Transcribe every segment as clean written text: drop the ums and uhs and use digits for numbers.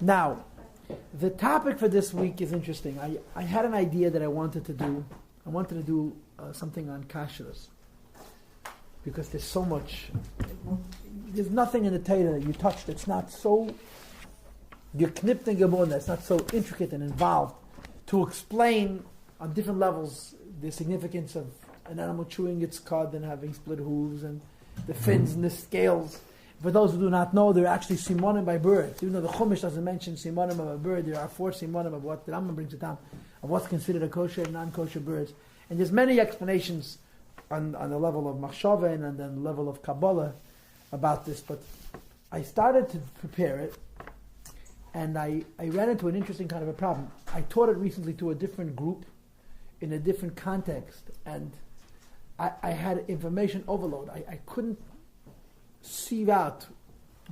Now, the topic for this week is interesting. I had an idea that I wanted to do. I wanted to do something on kashrus. Because there's so much. There's nothing in the Torah that you touch that's not so geknippt and gebon, that's not so intricate and involved to explain on different levels the significance of an animal chewing its cud and having split hooves and the fins and the scales. For those who do not know, they're actually simonim by bird. Even though the Chumash doesn't mention simonim of a bird, there are 4 simonim of what the Rambam brings it down, of what's considered a kosher and non-kosher birds. And there's many explanations on the level of machshava and then the level of Kabbalah about this. But I started to prepare it, and I ran into an interesting kind of a problem. I taught it recently to a different group in a different context, and I had information overload. I couldn't sieve out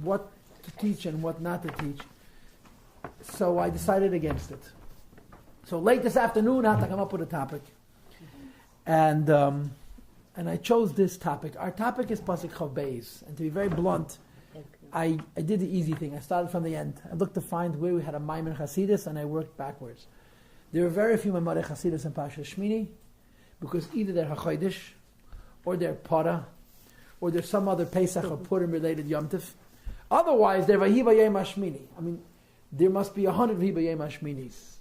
what to teach and what not to teach. So I decided against it. So late this afternoon, I had to come up with a topic. And I chose this topic. Our topic is Pasuk Chav Beis. And to be very blunt, I did the easy thing. I started from the end. I looked to find where we had a Maimon Chasidus, and I worked backwards. There are very few Maimon Chasidus in Parsha Shmini, because either they're HaChodesh, or they're Para, or there's some other Pesach or Purim-related Yom Tov. Otherwise, they're Vahi Vayem HaShmini. I mean, there must be 100 Vahi Vayem HaShminis.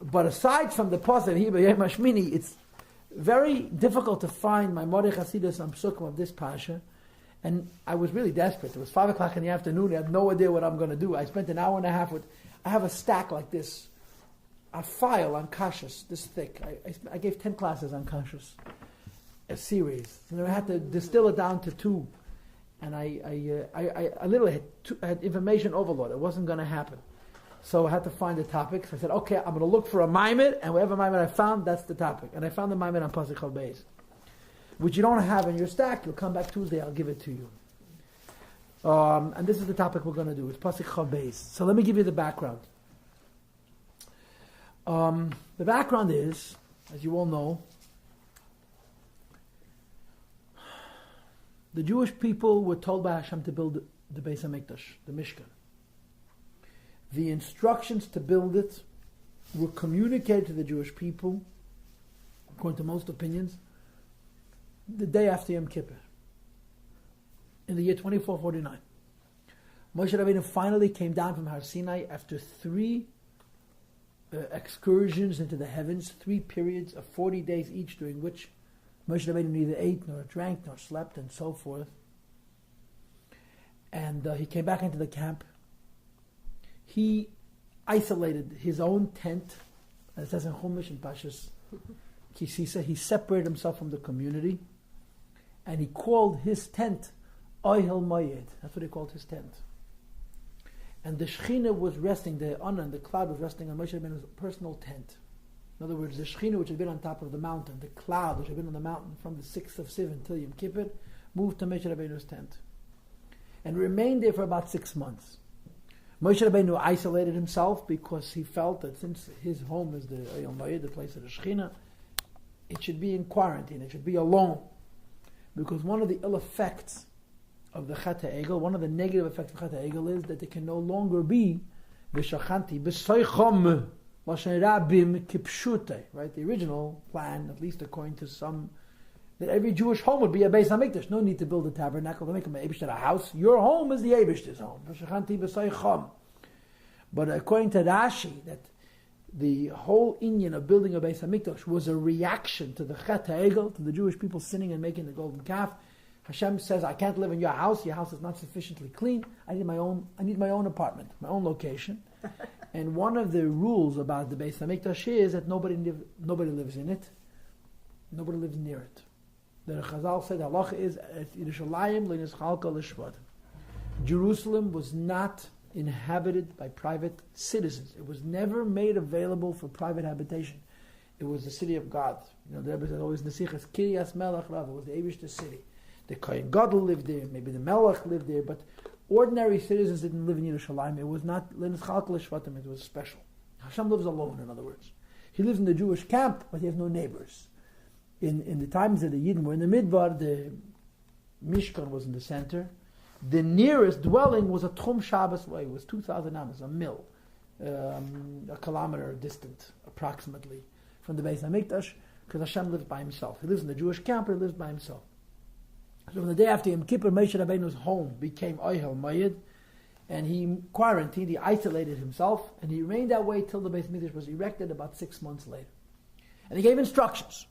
But aside from the Pasuk Vahi Vayem HaShmini, it's very difficult to find my Modeh Chasidus on Psukim of this Pasha. And I was really desperate. It was 5 o'clock in the afternoon. I had no idea what I'm going to do. I spent an hour and a half with... I have a stack like this, a file on Kashrus, this thick. I gave 10 classes on Kashrus, a series. And I had to distill it down to 2. And I literally had information overload. It wasn't going to happen. So I had to find the topic. So I said, okay, I'm going to look for a Maimed, and whatever Maimed I found, that's the topic. And I found the Maimed on Pasuk Chav Beis, which you don't have in your stack. You'll come back Tuesday, I'll give it to you. And this is the topic we're going to do. It's Pasuk Chav Beis. So let me give you the background. The background is, as you all know, the Jewish people were told by Hashem to build the Beis HaMikdash, the Mishkan. The instructions to build it were communicated to the Jewish people, according to most opinions, the day after Yom Kippur, in the year 2449. Moshe Rabbeinu finally came down from Har Sinai after 3 excursions into the heavens, 3 periods of 40 days each, during which Moshe Rabbeinu neither ate, nor drank, nor slept, and so forth. And he came back into the camp. He isolated his own tent, as it says in Chumash and Pashas Kisisa. He separated himself from the community, and he called his tent Ohel Moed. That's what he called his tent. And the Shechina was resting, the Anna, the cloud was resting on Moshe Rabbeinu's personal tent. In other words, the Shechina, which had been on top of the mountain, the cloud, which had been on the mountain from the 6th of Sivan until Yom Kippur, moved to Moshe Rabbeinu's tent, and remained there for about 6 months. Moshe Rabbeinu isolated himself because he felt that since his home is the Ohel Moed, the place of the Shechina, it should be in quarantine, it should be alone. Because one of the ill effects of the Chet HaEgel, one of the negative effects of Chet HaEgel is that there can no longer be V'shachanti b'soichom l'shen rabim kipshute. Right? The original plan, at least according to some, that every Jewish home would be a Beis HaMikdash. No need to build a tabernacle to make a house. Your home is the Eibishter's home. V'shachanti b'soichom. But according to Rashi, that the whole inyan of building a Beis HaMikdash was a reaction to the Chet HaEgel, to the Jewish people sinning and making the golden calf. Hashem says, I can't live in your house is not sufficiently clean. I need my own apartment, my own location. And one of the rules about the Beis HaMikdash is that nobody lives in it, nobody lives near it. The Chazal said, halacha is, Yerushalayim le'nischalka l'shvat. Jerusalem was not inhabited by private citizens. It was never made available for private habitation. It was the city of God. You know, the Rebbe says always, Nesichas Kiryas Melech Rav. It was the Eibishter city. The Kohen Gadol lived there, maybe the Melech lived there, but ordinary citizens didn't live in Yerushalayim. It was not L'nischalka l'shvatim, it was special. Hashem lives alone, in other words. He lives in the Jewish camp, but he has no neighbors. In the times that the Yidden were in the Midbar, the Mishkan was in the center, The nearest dwelling was a Tchum Shabbos way. It was 2,000 amas, a mil, a kilometer distant, approximately, from the Beis HaMikdash, because Hashem lives by himself. He lives in the Jewish camp, but he lives by himself. So on the day after Yom Kippur, Moshe Rabbeinu's home became Oyhel Mayid, and he quarantined, he isolated himself, and he remained that way till the Beis HaMikdash was erected about 6 months later. And he gave instructions.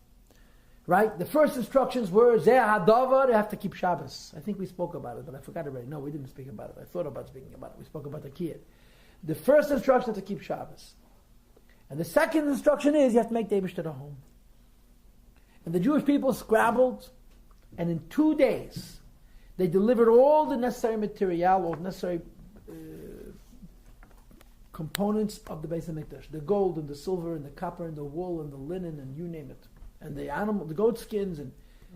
Right? The first instructions were, Zeh HaDavar, you have to keep Shabbos. I think we spoke about it, but I forgot already. No, we didn't speak about it. I thought about speaking about it. We spoke about the Kiyad. The first instruction is to keep Shabbos. And the second instruction is, you have to make the Eibishter a home. And the Jewish people scrabbled, and in 2 days, they delivered all the necessary material, all the necessary components of the Beis HaMikdash. The gold, and the silver, and the copper, and the wool, and the linen, and you name it. And the animal, the goat skins, and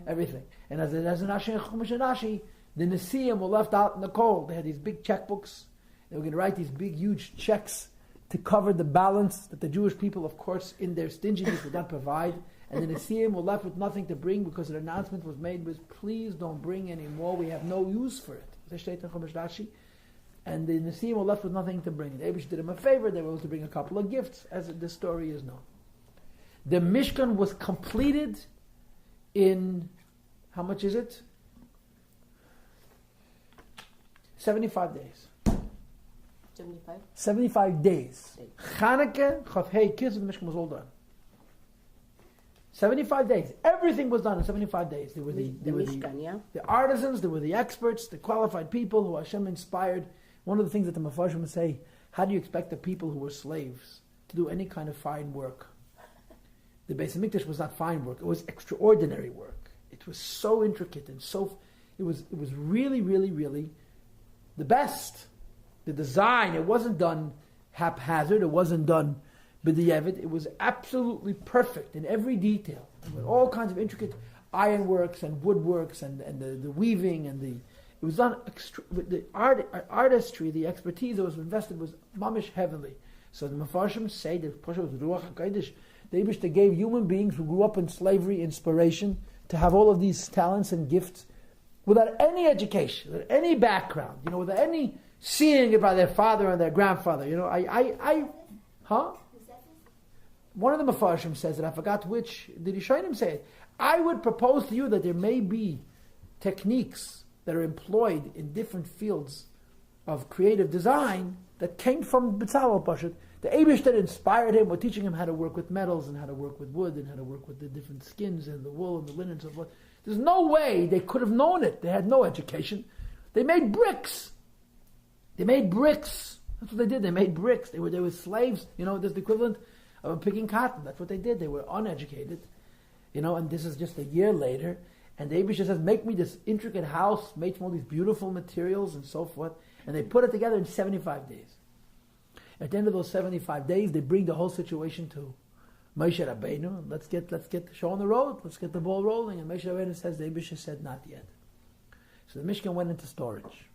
everything. And as an Rashi, the Nesiim were left out in the cold. They had these big checkbooks. They were going to write these big, huge checks to cover the balance that the Jewish people, of course, in their stinginess would not provide. And the Nesiim were left with nothing to bring because an announcement was made was, please don't bring any more. We have no use for it. And the Nesiim were left with nothing to bring. The Eibush did them a favor. They were able to bring a couple of gifts, as the story is known. The Mishkan was completed in, how much is it? 75 days. 75? 75 days. Chanukah, Chavhei, Kislev, the Mishkan was all done. 75 days. Everything was done in 75 days. There were the Mishkan, the artisans, there were the experts, the qualified people who Hashem inspired. One of the things that the Mefarshim would say, how do you expect the people who were slaves to do any kind of fine work? The Beis HaMikdash was not fine work. It was extraordinary work. It was so intricate and so... It was really, really, really the best. The design, it wasn't done haphazard. It wasn't done b'diavad. It was absolutely perfect in every detail. With all kinds of intricate ironworks and woodworks and the weaving and the... It was done... With the artistry, the expertise that was invested was mamish heavily. So the Mefarshim say that Parsha was Ruach HaKodesh. The Eibishter gave human beings who grew up in slavery inspiration to have all of these talents and gifts without any education, without any background, without any seeing it by their father and their grandfather. One of the Mefarshim says, and I forgot which, did Yishayim say it? I would propose to you that there may be techniques that are employed in different fields of creative design that came from B'tzalel Pashat. The Eibush that inspired him were teaching him how to work with metals and how to work with wood and how to work with the different skins and the wool and the linen and so forth. There's no way they could have known it. They had no education. They made bricks. That's what they did. They made bricks. They were slaves. There's the equivalent of picking cotton. That's what they did. They were uneducated. And this is just a year later. And the Eibush says, make me this intricate house made from all these beautiful materials and so forth. And they put it together in 75 days. At the end of those 75 days, they bring the whole situation to Moshe Rabbeinu. Let's get the show on the road. Let's get the ball rolling. And Moshe Rabbeinu says, the Eibush said, not yet. So the Mishkan went into storage.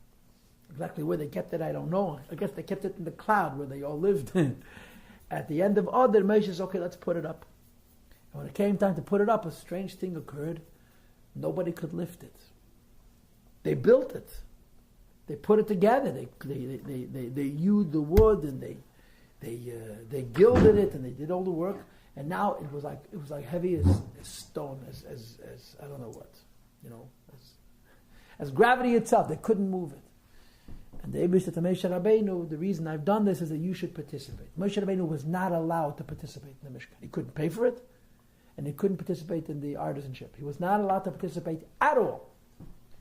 Exactly where they kept it, I don't know. I guess they kept it in the cloud where they all lived. At the end of Adar, Moshe says, okay, let's put it up. And when it came time to put it up, a strange thing occurred. Nobody could lift it. They built it. They put it together. They hewed the wood and they gilded it and they did all the work. And now it was like heavy as stone, as I don't know what, as gravity itself. They couldn't move it. And the Eibush said to Moshe Rabbeinu, the reason I've done this is that you should participate. Moshe Rabbeinu was not allowed to participate in the Mishkan. He couldn't pay for it, and he couldn't participate in the artisanship. He was not allowed to participate at all.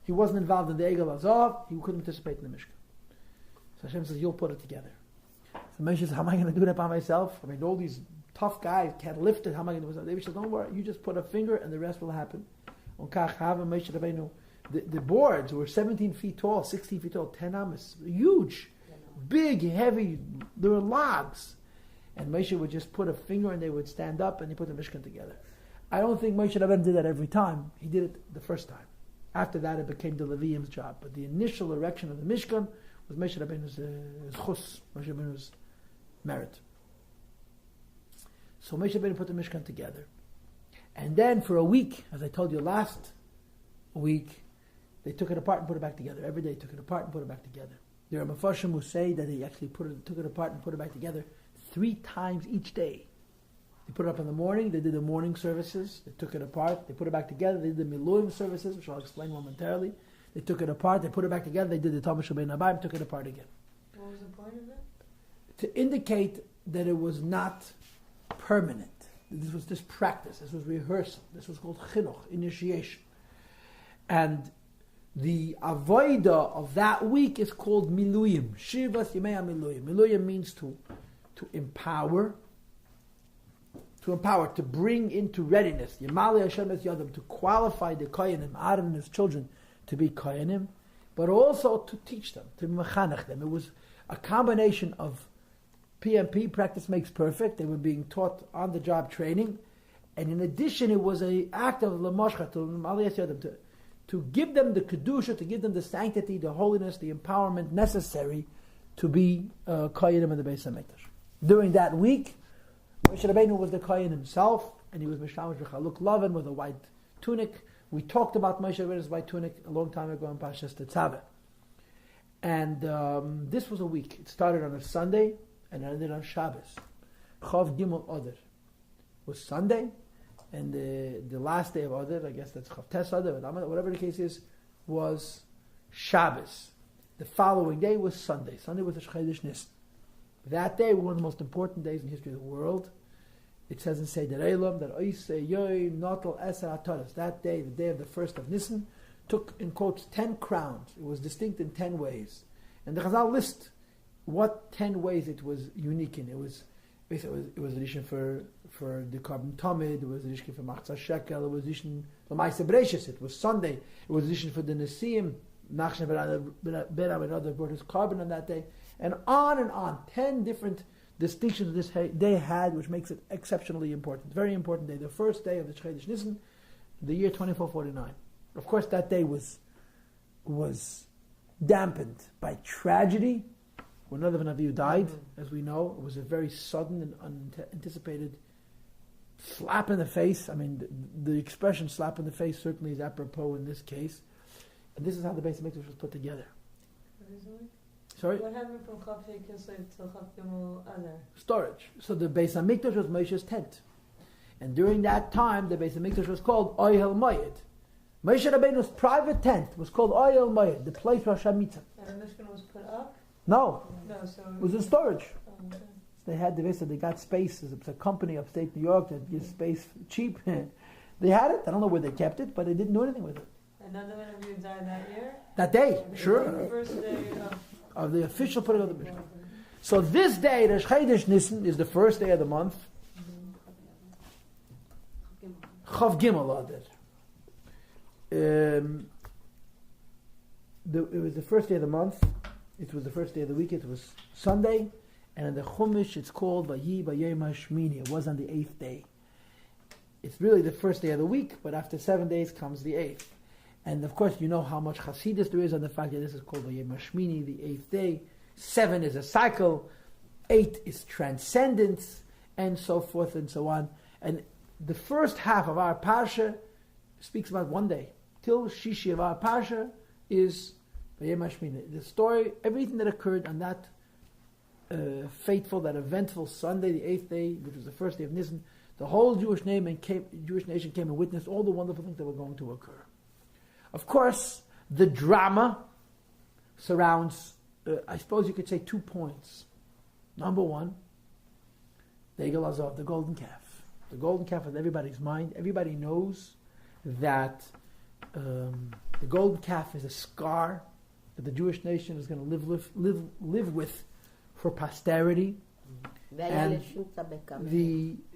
He wasn't involved in the Egel Azov. He couldn't participate in the Mishkan. So Hashem says, you'll put it together. So Moshe says, how am I going to do that by myself? I mean, all these tough guys can't lift it. How am I going to do it? The Eibush says, don't worry. You just put a finger and the rest will happen. The boards were 17 feet tall, 16 feet tall, 10 amas. Huge. Big, heavy. There were logs. And Moshe would just put a finger and they would stand up and he put the Mishkan together. I don't think Moshe Rabbeinu did that every time. He did it the first time. After that, it became the Levium's job. But the initial erection of the Mishkan was Moshe Rabbeinu's chus, Moshe Rabbeinu's merit. So Moshe Rabbeinu put the Mishkan together. And then for a week, as I told you last week, they took it apart and put it back together. Every day, took it apart and put it back together. There are Mepharshim who say that they actually took it apart and put it back together 3 times each day. They put it up in the morning, they did the morning services, they took it apart, they put it back together, they did the Miluim services, which I'll explain momentarily. They took it apart, they put it back together, they did the Talmud Shabbat Nabayim, took it apart again. What was the point of it? To indicate that it was not permanent. This was just practice, this was rehearsal, this was called chinuch, initiation. And the avoida of that week is called miluyim. Shivas Yimei HaMiluyim. Miluyim means to empower, to bring into readiness. Yamali Hashem es yadam, to qualify the koyanim, Aaron and his children, to be koyanim, but also to teach them, to mechanech them. It was a combination of PMP, practice makes perfect. They were being taught on-the-job training, and in addition, it was an act of lamoshcha, to give them the kedusha, to give them the sanctity, the holiness, the empowerment necessary to be koyanim in the Beis HaMikdash. During that week, Moshe Rabbeinu was the kohen himself, and he was mishamash v'chaluk lavan with a white tunic. We talked about Moshe Rabbeinu's white tunic a long time ago in Parsha Shmini. And this was a week. It started on a Sunday and ended on Shabbos. Chav Gimel Adar was Sunday, and the last day of Adar, I guess that's Chav Tes Adar, whatever the case is, was Shabbos. The following day was Sunday. Sunday was the Chodesh Nisan. That day, one of the most important days in the history of the world. It says in Seder Eilam that Oisei Yoim Notel Eser HaToros. That day, the day of the first of Nisan, took, in quotes, 10 crowns. It was distinct in 10 ways. And the Chazal list what 10 ways it was unique in. It was edition for the Carbon Tamid, it was edition for Machzah Shekel, it was edition for Ma'aseh Bereishis, it was Sunday, it was edition for the Nesiim, Nachshon ben Abinadab brought his carbon on that day, and on. 10 different distinctions this day had, which makes it exceptionally important. Very important day. The first day of the Chodesh Nisan, the year 2449. Of course, that day was dampened by tragedy. When Nadav and Avihu died, as we know, it was a very sudden and unanticipated slap in the face. I mean, the expression slap in the face certainly is apropos in this case. And this is how the Beis HaMikdash was put together. Sorry? What happened from Chav Kislev to Chav Gimel Adar? Storage. So the Beis HaMikdash was Moshe's tent. And during that time, the Beis HaMikdash was called Oyel Moed. Moshe Rabbeinu's private tent was called Oyel Moed, the place where Hashem meets him. And the Mishkan was put up? No. So it was in storage. Okay. They had they got space. It's a company upstate New York that gives space cheap. They had it. I don't know where they kept it, but they didn't do anything with it. And none of you died that year? That day, sure. The first day of the official putting of the Mishkan. So this day, the Chodesh Nisan, is the first day of the month. Chav Gimel Adar. It was the first day of the month. It was the first day of the week. It was Sunday, and in the Chumash it's called Vayi B'Yom HaShmini. It was on the 8th day. It's really the first day of the week, but after 7 days comes the 8th. And of course, you know how much Hasidus there is on the fact that this is called Vayom HaShmini, the 8th day. 7 is a cycle, 8 is transcendence, and so forth and so on. And the first half of our Parsha speaks about one day. Till Shishi of our Parsha is Vayom HaShmini. The story, everything that occurred on that fateful, that eventful Sunday, the 8th day, which was the first day of Nisan, the whole Jewish nation came and witnessed all the wonderful things that were going to occur. Of course, the drama surrounds, I suppose you could say, 2 points. Number one, the Egel Azov, the golden calf. The golden calf in everybody's mind. Everybody knows that the golden calf is a scar that the Jewish nation is going to live with for posterity. And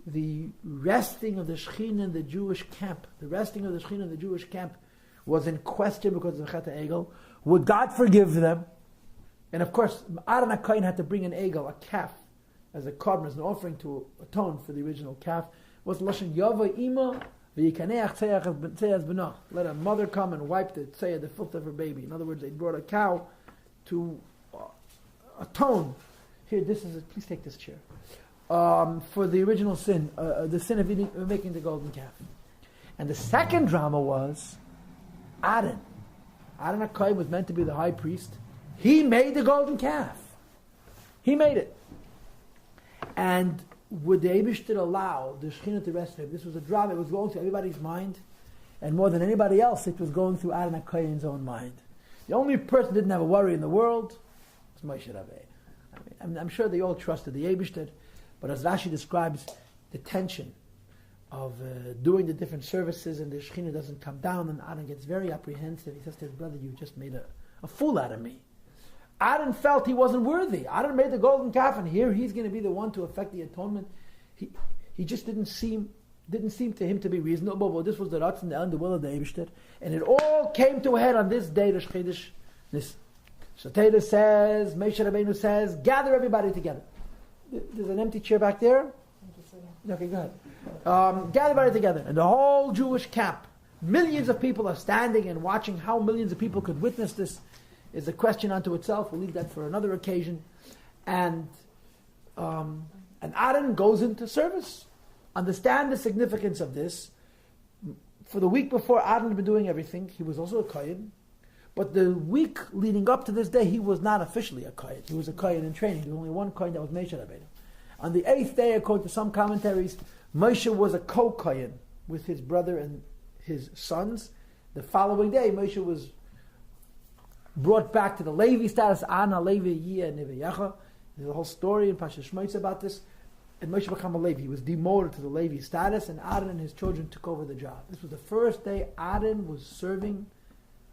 the resting of the Shekhinah in the Jewish camp, was in question because of the Chet HaEgel. Would God forgive them? And of course, Aaron HaKohen had to bring an egel, a calf, as a korban, as an offering to atone for the original calf. It was Lashon Yava Ima v'yikaneach tzeyach b'nach. Let a mother come and wipe the filth of her baby. In other words, they brought a cow to atone. Here, please take this chair. For the original sin, the sin of making the golden calf. And the second drama was Aaron. Aaron HaKohen was meant to be the high priest. He made the golden calf. He made it. And would the Eibishter allow the Shekhinah to rest him? This was a drama. It was going through everybody's mind. And more than anybody else, it was going through Aaron HaKohen's own mind. The only person who didn't have a worry in the world was Moshe Rabbeinu. I'm sure they all trusted the Eibishter. But as Rashi describes the tension of doing the different services and the Shekhinah doesn't come down, and Aaron gets very apprehensive. He says to his brother, you just made a fool out of me. Aaron felt he wasn't worthy. Aaron made the golden calf, and here he's going to be the one to effect the atonement. He just didn't seem to him to be reasonable. But this was the Ratz and the will of the Eibishter, and it all came to a head on this day, Rosh Chodesh Nisan. So Torah says, Moshe Rabbeinu says, gather everybody together. There's an empty chair back there. Okay, go ahead. Gather everybody together, and the whole Jewish camp. Millions of people are standing and watching. How millions of people could witness this is a question unto itself. We'll leave that for another occasion. And Aaron goes into service. Understand the significance of this. For the week before, Aaron had been doing everything. He was also a Kohen. But the week leading up to this day, he was not officially a Kohen. He was a Kohen in training. There was only one Kohen, that was Moshe Rabbeinu. On the 8th day, according to some commentaries, Moshe was a co-Kohen with his brother and his sons. The following day, Moshe was brought back to the Levi status. Ana Levi Yeh Neveyacha. There's a whole story in Parsha Shmini about this. And Moshe became a Levi. He was demoted to the Levi status, and Aaron and his children took over the job. This was the first day Aaron was serving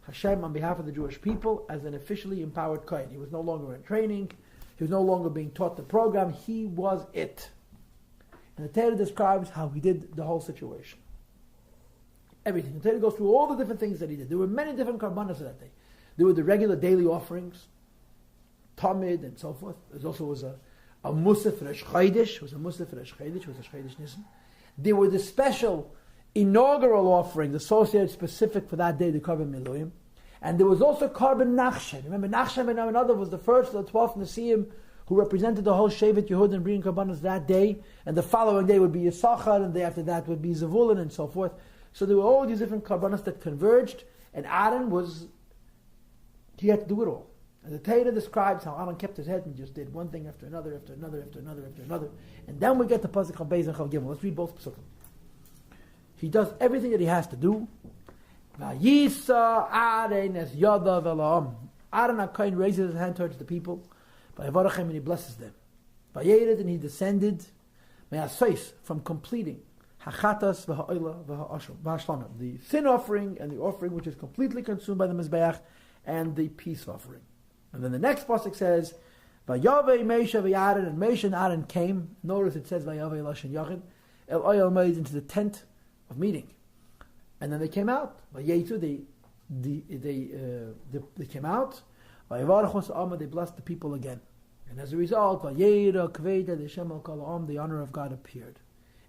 Hashem on behalf of the Jewish people as an officially empowered Kohen. He was no longer in training. He was no longer being taught the program. He was it. And the Torah describes how he did the whole situation. Everything. The Torah goes through all the different things that he did. There were many different karbanos that day. There were the regular daily offerings, Tamid and so forth. There also was a Musaf Rosh Chodesh. Was a Musaf Rosh Chodesh. Was a Chodesh Nisan. There were the special inaugural offerings associated specific for that day, the Karban Miluim. And there was also Karban Nachshem. Remember, Nachshem and another was the first of the 12th Nesiim who represented the whole Shevet Yehud and bringing Karbanos that day. And the following day would be Yisachar, and the day after that would be Zavulun, and so forth. So there were all these different Karbanos that converged, and Aaron he had to do it all. And the Torah describes how Aaron kept his head and just did one thing after another, after another, after another, after another. And then we get to Pasuk Chav and Chav Gimel. Let's read both Pasukim. He does everything that he has to do. Vayisa Aaron es Yadav Elam. Aaron HaKohen raises his hand towards the people. Vayavarachem, and he blesses them. Vayered, and he descended. Me'asais, from completing Hachatas v'ha'oila v'ha'ashlama, the sin offering and the offering which is completely consumed by the Mizbeach, and the peace offering. And then the next pasuk says, Vayavei Moshe v'Aaron, and Moshe and Aaron came. Notice it says Vayavei Lashon Yachid, El Oyel Meid, into the tent of meeting. And then they came out. Vayetu, they came out. Vayavarachos Amma, they blessed the people again. And as a result, Vayera Kveda L'Shem Al Kol Ha'am, the honor of God appeared.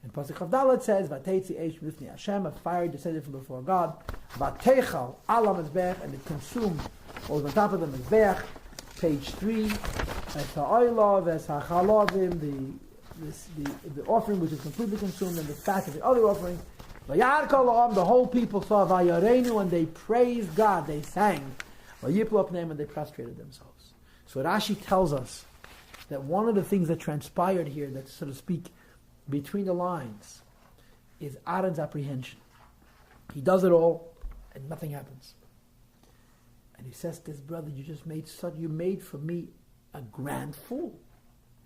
And Pasuk Chavdal it says, Vateitzi Eish Mifnei Hashem, a fire descended from before God. Vatechal Ala Mizbeach, and it consumed what was on top of the Mizbeach. Page 3. Es ha'oilav, es ha'chalavim, the offering which is completely consumed, and the fat of the other offering. Vayar Kol Ha'am, the whole people saw Vayareinu, and they praised God, they sang. Vayiplu Apneim, and they prostrated themselves. So Rashi tells us that one of the things that transpired here, that so to speak, between the lines, is Aaron's apprehension. He does it all, and nothing happens. And he says to his brother, you made for me a grand fool.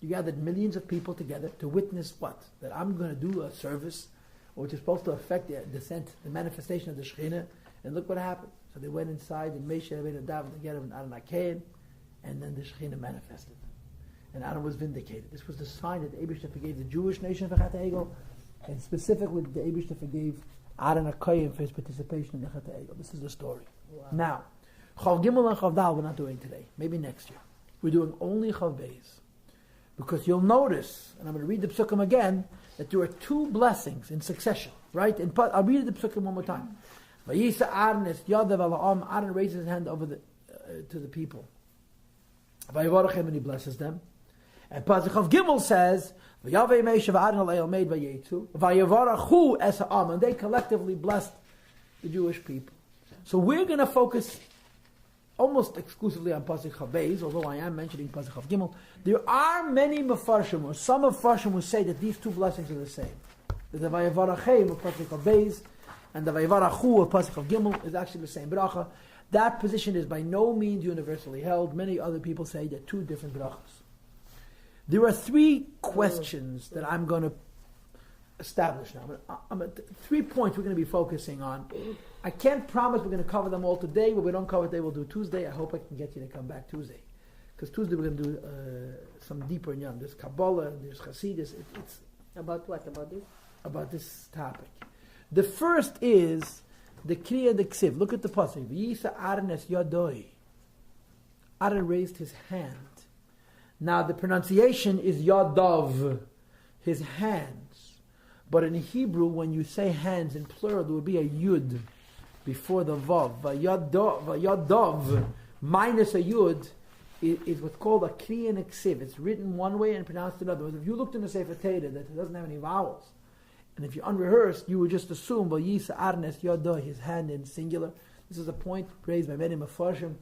You gathered millions of people together to witness what? That I'm going to do a service, which is supposed to affect the descent, the manifestation of the Shekhinah, and look what happened. So they went inside, and Moshe Rabbeinu davened together with Aaron HaKohen, and then the Shekhinah manifested. And Aaron was vindicated. This was the sign that the Eibishter forgave the Jewish nation for Chet HaEgel, and specifically the Eibishter forgave Aaron HaKohen for his participation in the Chet HaEgel. This is the story. Wow. Now, Chav Gimel and Chav Dal we're not doing today. Maybe next year. We're doing only Chav Beis. Because you'll notice, and I'm going to read the Psukim again, that there are two blessings in succession. Right? I'll read the Psukim one more time. Vayisa Aaron es Yadav Ala'am. Aaron raises his hand over to the people. Vayavarachem, and he blesses them. And Pasuk of Gimel says, Vayavei Moshe v'Aaron al made vayetu, Vayavarachu es ha'am, and they collectively blessed the Jewish people. So we're going to focus almost exclusively on Pasuk Chabeis, although I am mentioning Pasuk Chav Gimel. There are many Mefarshim, or some Mefarshim who say that these two blessings are the same. The Vayavarachem of Pasuk Chabeis and the Vayavarachu of Pasuk Chav Gimel is actually the same bracha. That position is by no means universally held. Many other people say they're two different brachas. There are three questions that I'm going to establish now. 3 points we're going to be focusing on. I can't promise we're going to cover them all today. What we don't cover today, we'll do Tuesday. I hope I can get you to come back Tuesday. Because Tuesday we're going to do some deeper Yom. There's Kabbalah, there's Hasidus. It's About what? About this? about this topic. The first is the Kriya, the Ksiv. Look at the pasuk. V'yisa Aaron es yadoi. Aaron raised his hand. Now the pronunciation is yadav, his hands. But in Hebrew, when you say hands in plural, there would be a yud before the vav. Vayadav minus a yud is what's called a kriya and a ksiv. It's written one way and pronounced another. If you looked in the Sefer Torah that it doesn't have any vowels, and if you're unrehearsed, you would just assume Vayisa Arnes Yado, his hand in singular. This is a point raised by many Mefarshim.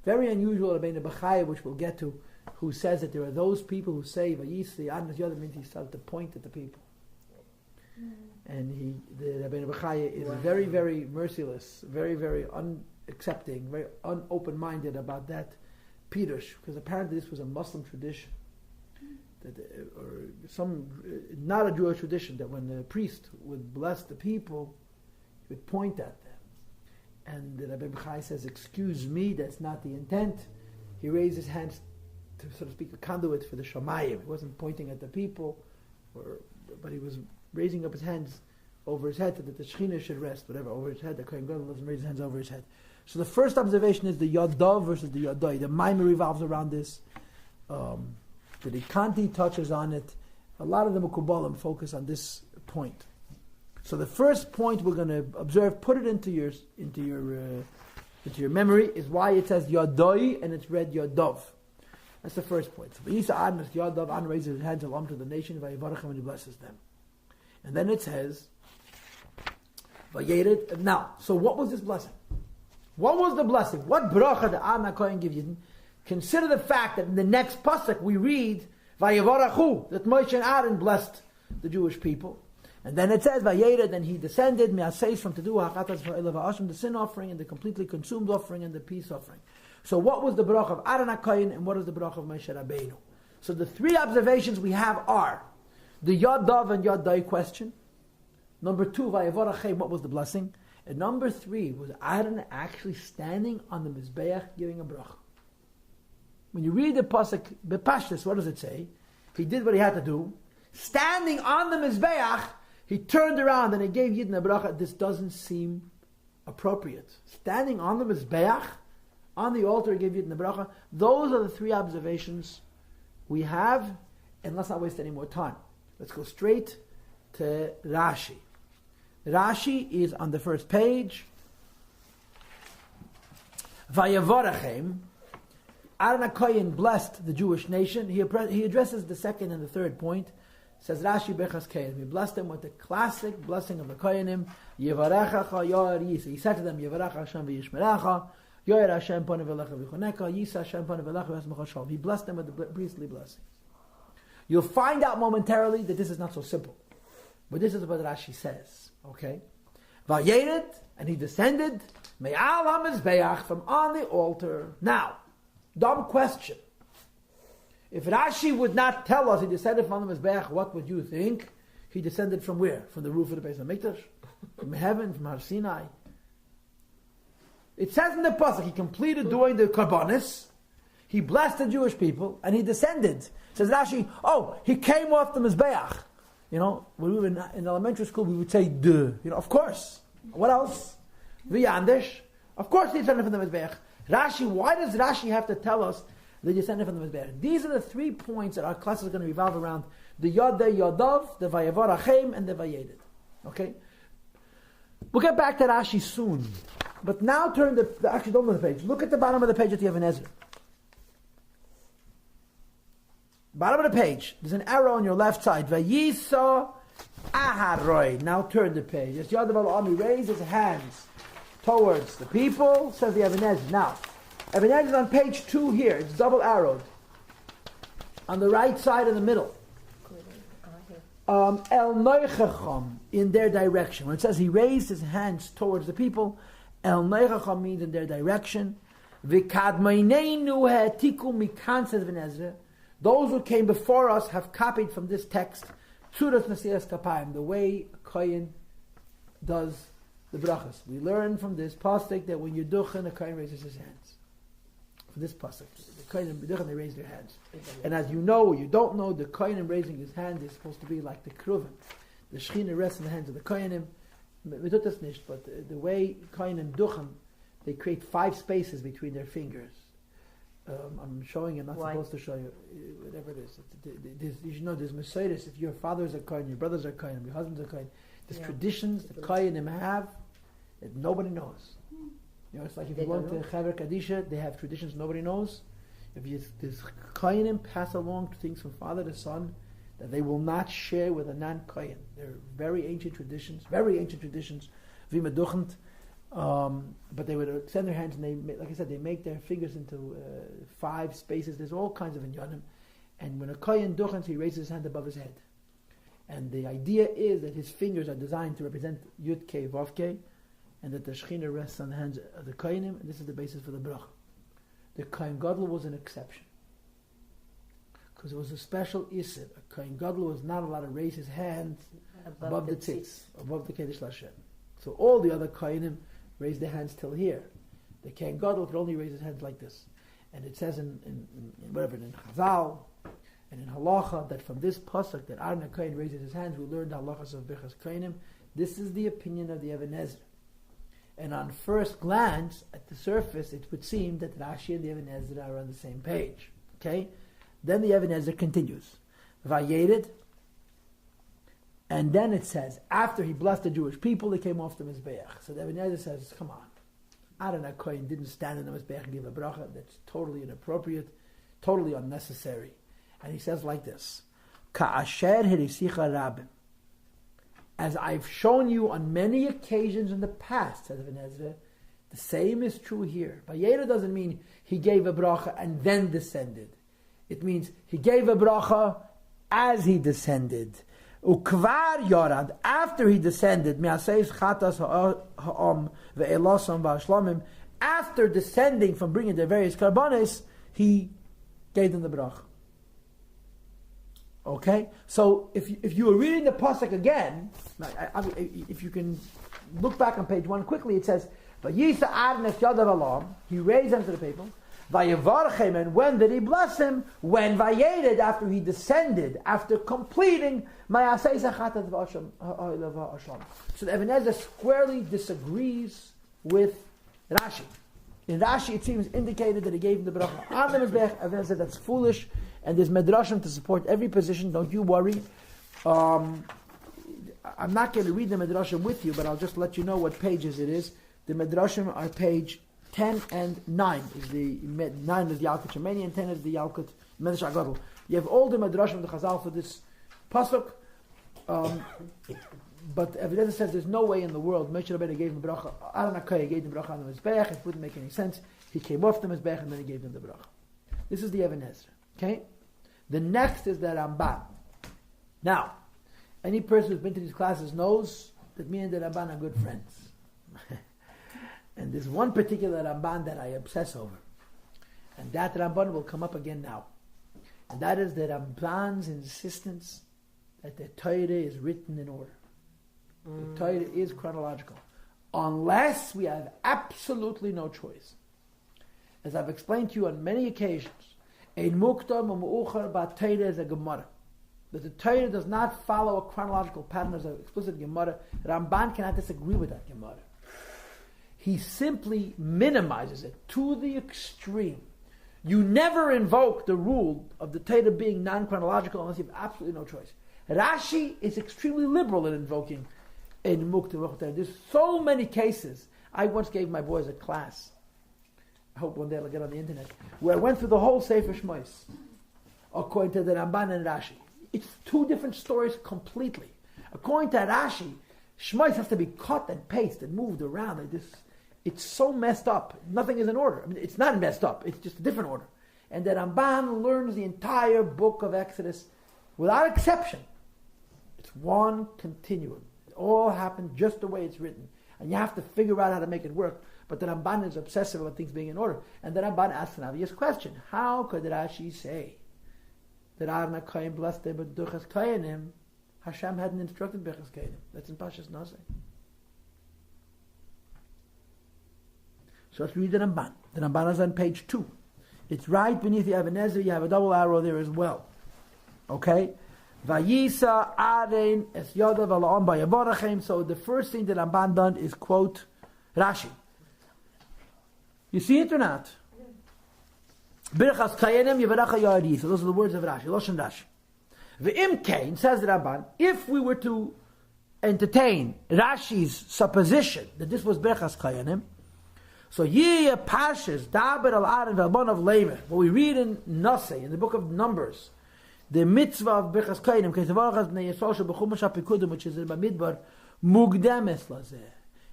Very unusual Rabbeinu Bechaya, which we'll get to, who says that there are those people who say Vayisa Arnes Yado means he started to point at the people. And the Rabbeinu Bechaya is very, very merciless, very, very unaccepting, very open-minded about that Pirush, because apparently this was a Muslim tradition, or not a Jewish tradition, that when the priest would bless the people, he would point at them. And the Rabbeinu Bechaya says, "Excuse me, that's not the intent." He raised his hands to, so to speak, a conduit for the Shamayim. He wasn't pointing at the people, but he was raising up his hands over his head so that the Shekhinah should rest, whatever, over his head. The Kohen Gadol doesn't raise his hands over his head. So the first observation is the Yadav versus the Yadai. The Maimon revolves around this. The Kanti touches on it. A lot of the Mekubalim focus on this point. So the first point we're going to observe, put it into your memory, is why it says Yadai and it's read Yadav. That's the first point. So Yisa Adnas Yadav, An raises his hands along to the nation, Vayivarachem, and he blesses them. And then it says, Vayered. Now, so what was this blessing? What was the blessing? What bracha did Aaron HaKohen give Yidden? Consider the fact that in the next pasuk we read, Vayavarachu, that Moshe and Aharon blessed the Jewish people. And then it says, Vayered, and he descended, Me'aseis, from to do Hachatas Va'elav Ha'ashim, the sin offering, and the completely consumed offering, and the peace offering. So what was the bracha of Aaron HaKohen, and what is the bracha of Moshe Rabbeinu? So the three observations we have are, the Yadav and Yadai question. Number 2, Vayavarachem, what was the blessing? And number 3, was Aaron actually standing on the Mizbeach giving a bracha? When you read the pasuk Bepashtus, what does it say? He did what he had to do. Standing on the Mizbeach, he turned around and he gave Yidden a bracha. This doesn't seem appropriate. Standing on the Mizbeach, on the altar, he gave Yidden a bracha. Those are the 3 observations we have, and let's not waste any more time. Let's go straight to Rashi. Rashi is on the first page. Vayavarachem. Aaron HaKohen blessed the Jewish nation. He addresses the second and the third point. Says Rashi Bechas Kohenim. He blessed them with the classic blessing of the Kohenim. Yevarechacha Yoar Yisa. He said to them, Yevarecha Hashem v'yishmerecha. Yoar Hashem panav elecha v'choneka. Yisa Hashem panav elecha v'esmecha shalom. He blessed them with the priestly blessings. You'll find out momentarily that this is not so simple. But this is what Rashi says. Okay? Vayered, and he descended, Me'al HaMizbeach, from on the altar. Now, dumb question. If Rashi would not tell us he descended from the Mizbeach, what would you think? He descended from where? From the roof of the Beis HaMikdash? From heaven? From Har Sinai? It says in the pasuk, he completed doing the Karbanis, he blessed the Jewish people, and he descended. Says Rashi, he came off the Mizbeach. You know, when we were in elementary school, we would say, duh. You know, of course. What else? V'yandish. Of course he descended from the Mizbeach. Rashi, why does Rashi have to tell us that he descended from the Mizbeach? These are the 3 points that our class is going to revolve around. The Yadai Yadav, the Vayavarachem, and the Vayered. Okay? We'll get back to Rashi soon. But now turn actually don't look at the page. Look at the bottom of the page at the Even Ezra. Bottom of the page, there's an arrow on your left side. Vayisa Aharon. Now turn the page. As Yadav al-Ami raised his hands towards the people, says the Even Ezra. Now, Even Ezra is on page 2 here. It's double arrowed. On the right side in the middle. El Noichacham, in their direction. When it says he raised his hands towards the people, El Noichacham means in their direction. V'kadmaineinu ha'etiku mikan, says Ibn Ezra. Those who came before us have copied from this text Tzuras Nasilas Kapayim, the way a Kohen does the brachas. We learn from this pasuk that when you duchen, a Kohen raises his hands. From this pasuk, the Kohen and duchen, they raise their hands. And as you know or you don't know, the Kohen raising his hand is supposed to be like the Kruvim. The Shechina rests in the hands of the Kohenim. We do this nicht, but the way Kohenim duchen, they create 5 spaces between their fingers. I'm showing you, I'm not supposed to show you, whatever it is. You should know there's Messiahs. If your father's a Kohen, your brothers are Kohen, your husband's a Kohen, there's traditions that Kohenim have that nobody knows. You know, it's like if you go to Chaver Kadisha, they have traditions nobody knows. If there's Kohenim pass along things from father to son that they will not share with a non-Kohen. They're very ancient traditions, Vima Duchent. But they would extend their hands, and they, like I said, they make their fingers into 5 spaces. There's all kinds of inyanim. And when a Kohen duchens, he raises his hand above his head. And the idea is that his fingers are designed to represent Yud Kei Vav Kei, and that the Shechina rests on the hands of the Kohenim, and this is the basis for the Bracha. The Kohen Gadol was an exception, because it was a special Isser. A Kohen Gadol was not allowed to raise his hands above the tzitz, above the Kedesh Lashem. So all the other Kohenim raise their hands till here. The Kohen Gadol could only raise his hands like this. And it says in Chazal and in Halacha that from this pasuk that Aaron HaKohen raises his hands, we learned the halachas of Birchas Kohenim. This is the opinion of the Even Ezra. And on first glance, at the surface, it would seem that Rashi and the Even Ezra are on the same page. Okay? Then the Even Ezra continues. Vayered. And then it says, after he blessed the Jewish people, they came off the Mizbeach. So the Even Ezra says, come on. Aaron HaKohen didn't stand in the Mizbeach and give a bracha. That's totally inappropriate, totally unnecessary. And he says like this, Ka'asher hirisicha rabim. As I've shown you on many occasions in the past, says Ibn Ezra, the same is true here. Vayera doesn't mean he gave a bracha and then descended. It means he gave a bracha as he descended. Ukvar yorad, after he descended, me'aseis chatas ha'om ve'elosam va'ashlamim, after descending from bringing the various karbanis, he gave them the bracha. Okay? So, if you were reading the pasuk again, if you can look back on page 1 quickly, it says, Vayisa Aaron es yadav alam, he raised them to the people, Vayevarchem, and when did he bless him? When Vayered, after he descended, after completing Ma'aseh Zachatat v'ashlam. So the Even Ezra squarely disagrees with Rashi. In Rashi, it seems indicated that he gave him the bracha on the Mizbech. Even Ezra said that's foolish, and there's medrashim to support every position. Don't you worry. I'm not going to read the medrashim with you, but I'll just let you know what pages it is. The medrashim are page 10 and 9 is the 9 is the Yalkut Shemini and 10 is the Yalkut Medrash Agadol. You have all the medrashim of the Chazal for this pasuk, but Evidence says there's no way in the world Moshe Rabbeinu gave him the bracha. Aaron HaKohen gave him the bracha on the Mizbeach. It wouldn't make any sense. He came off the Mizbeach and then he gave them the bracha. This is the Even Ezra. Okay. The next is the Ramban. Now, any person who's been to these classes knows that me and the Ramban are good friends. And there's one particular Ramban that I obsess over. And that Ramban will come up again now. And that is the Ramban's insistence that the Torah is written in order. The Torah is chronological. Unless we have absolutely no choice. As I've explained to you on many occasions, Ein Mukdam u'Mu'uchar ba'Torah is a Gemara. That the Torah does not follow a chronological pattern as an explicit Gemara. Ramban cannot disagree with that Gemara. He simply minimizes it to the extreme. You never invoke the rule of the Torah being non-chronological unless you have absolutely no choice. Rashi is extremely liberal in invoking in Mukta. There's so many cases. I once gave my boys a class. I hope one day I'll get on the internet, where I went through the whole Sefer Shmos according to the Ramban and Rashi. It's 2 different stories completely. According to Rashi, Shmos has to be cut and pasted and moved around like this. it's so messed up. Nothing is in order. I mean, it's not messed up. It's just a different order. And the Ramban learns the entire book of Exodus without exception. It's one continuum. It all happened just the way it's written. And you have to figure out how to make it work. But the Ramban is obsessive about things being in order. And the Ramban asks an obvious question. How could Rashi say that Aharon HaKohen blessed them with Duchas Kohanim? Hashem hadn't instructed Bechas Kohanim. That's in Parsha Shmini. So let's read the Ramban. The Ramban is on page 2. It's right beneath the Ebenezer. You have a double arrow there as well. Okay? Vayisa Aharon es yodav ala'am bayavorachem. So the first thing that Ramban done is quote Rashi. You see it or not? Birchas Kohanim Yivaracha Yadi. So those are the words of Rashi. Loshen Rashi. V'im Kain, says the Ramban, if we were to entertain Rashi's supposition that this was Birchas Kohanim, so Yiyah Parshas Daber al Aharon v'Albon of Lemer, what we read in Nosei, in the book of Numbers, the mitzvah of Birchas Kohanim, Kesavarachas Bnei Yisrael B'chumash HaPikudim, which is in Bamidbar, Mugdames Lazeh,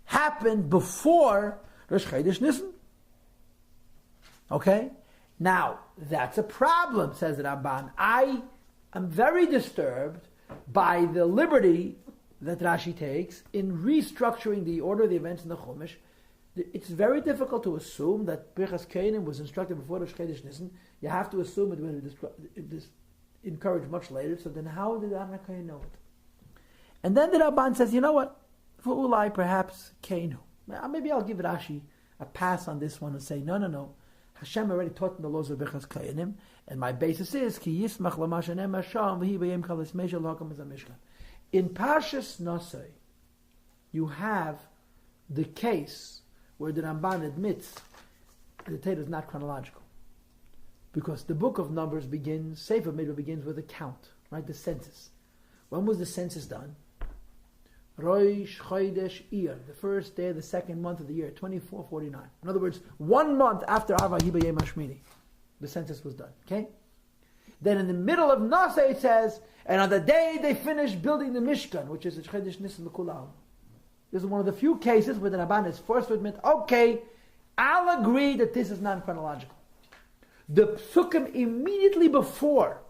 happened before Rosh Chodesh Nisan. Okay? Now, that's a problem, says the Ramban. I am very disturbed by the liberty that Rashi takes in restructuring the order of the events in the Chumash. It's very difficult to assume that Birchas Kohanim was instructed before Rosh Chodesh Nisan. You have to assume it was encouraged much later. So then how did Aharon HaKohen know it? And then the Ramban says, you know what? For Ulai, perhaps Kainu. Maybe I'll give Rashi a pass on this one and say, no. Hashem already taught in the laws of Birchas Kohanim, and my basis is Ki Yismach Lamashanem Hasham V'hi B'Yem Kalas Meishal L'Hakam Az HaMishkan. In Parshas Nosei, you have the case where the Ramban admits that the Torah is not chronological, because the book of Numbers begins, Sefer Midbar begins with a count, right? The census. When was the census done? Rosh Chodesh Iyar, the first day of the second month of the year, 2449. In other words, 1 month after Arva Hiba Yom HaShmini, the census was done. Okay? Then in the middle of Nosei it says, and on the day they finished building the Mishkan, which is the Chodesh Nisan L'Kulam. This is one of the few cases where the Ramban is forced to admit, okay, I'll agree that this is non-chronological. The psukim immediately before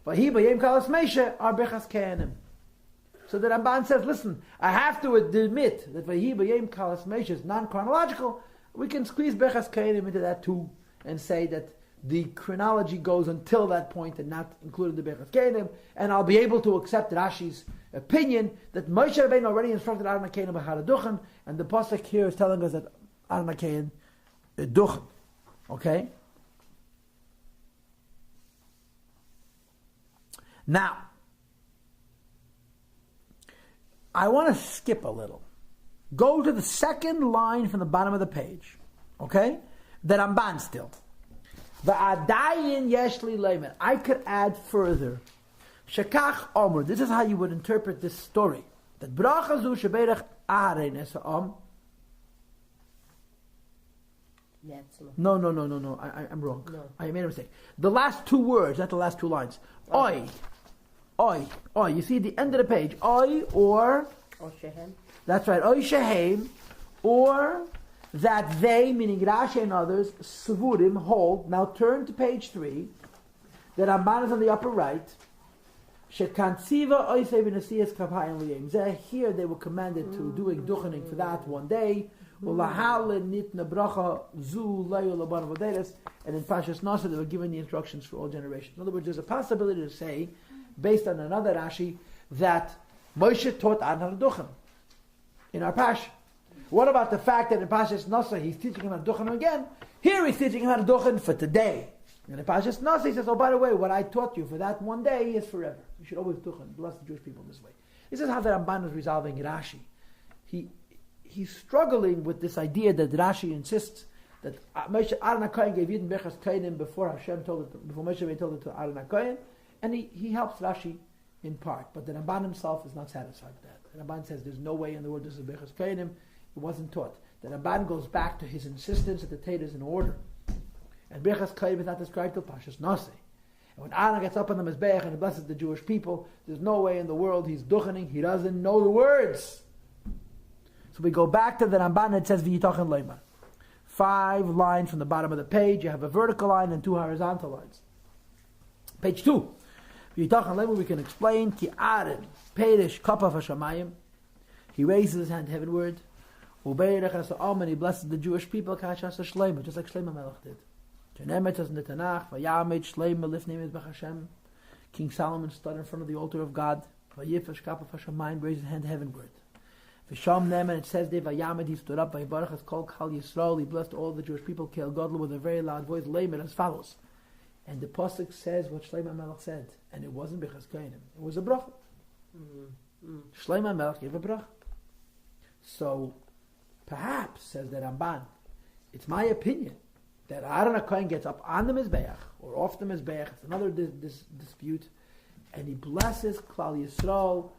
Vahi B'Yem Kalas Meisha are Birchas Kohanim. So the Ramban says, listen, I have to admit that Vahi B'Yem Kalas Meisha is non-chronological. We can squeeze Birchas Kohanim into that too and say that the chronology goes until that point and not included the Birchas Kohanim, and I'll be able to accept Rashi's opinion that Moshe Rabbeinu already instructed Aharon HaKohen about how to duchen, and the pasuk here is telling us that Aharon HaKohen duchen. Okay? Now, I want to skip a little. Go to the second line from the bottom of the page. Okay? The Ramban still. V'adayin yeshli leimer. I could add further. Shekach Omer. This is how you would interpret this story. That Bracha zu sheberach Aharon es ha'am. No. I'm wrong. No. I made a mistake. The last 2 words, not the last 2 lines. Oi. You see at the end of the page. Oi or shehem. That's right. Oi shehem. Or that they, meaning Rashi and others, Svurim, hold. Now turn to page 3. The Ramban is on the upper right. Shekantsiva oisei v'nesiyas kapayim liyim. Here they were commanded to doing duchening for that one day. Ulahal nitna bracha zu leyu laban v'deres. And in Parshas Nasa they were given the instructions for all generations. In other words, there's a possibility to say, based on another Rashi, that Moshe taught Aharon how to duchen in our Parsha. What about the fact that in Parshas Nasa he's teaching him how to duchen again? Here he's teaching him how to duchen for today. And in Parshas Nasa he says, oh, by the way, what I taught you for that one day is forever. You should always duchen, bless the Jewish people this way. This is how the Ramban is resolving Rashi. He's struggling with this idea that Rashi insists that Moshe Aharon HaKohen gave Yidden Birchas Kohanim before Hashem told it, before Moshe told it to Aharon HaKohen, and he helps Rashi in part. But the Ramban himself is not satisfied with that. The Ramban says there's no way in the world this is Birchas Kohanim. It wasn't taught. The Ramban goes back to his insistence that the Torah is in order. And Birchas Kohanim is not described till Parshas Nosei. And when Aaron gets up on the Mizbeach and he blesses the Jewish people, there's no way in the world he's duchening. He doesn't know the words. So we go back to the Ramban and it says V'yitachin leimar. 5 lines from the bottom of the page. You have a vertical line and 2 horizontal lines. Page 2. V'yitachin leimar, we can explain Ki Aaron Perish Kapaf Hashamayim. He raises his hand heavenward. And he blesses the Jewish people just like Shlomo Melech did. In the Tanakh, King Solomon stood in front of the altar of God. Raised his hand heavenward. And it says there, he stood up, he blessed all the Jewish people, with a very loud voice, as follows. And the Pasuk says what Shlomo Melech said. And it wasn't Bechas Kainim. It was a bracha. Shlomo Melech gave a bracha. So, perhaps, says the Ramban, it's my opinion that Aaron HaKohen gets up on the Mizbeach, or off the Mizbeach, it's another dispute, and he blesses Klal Yisrael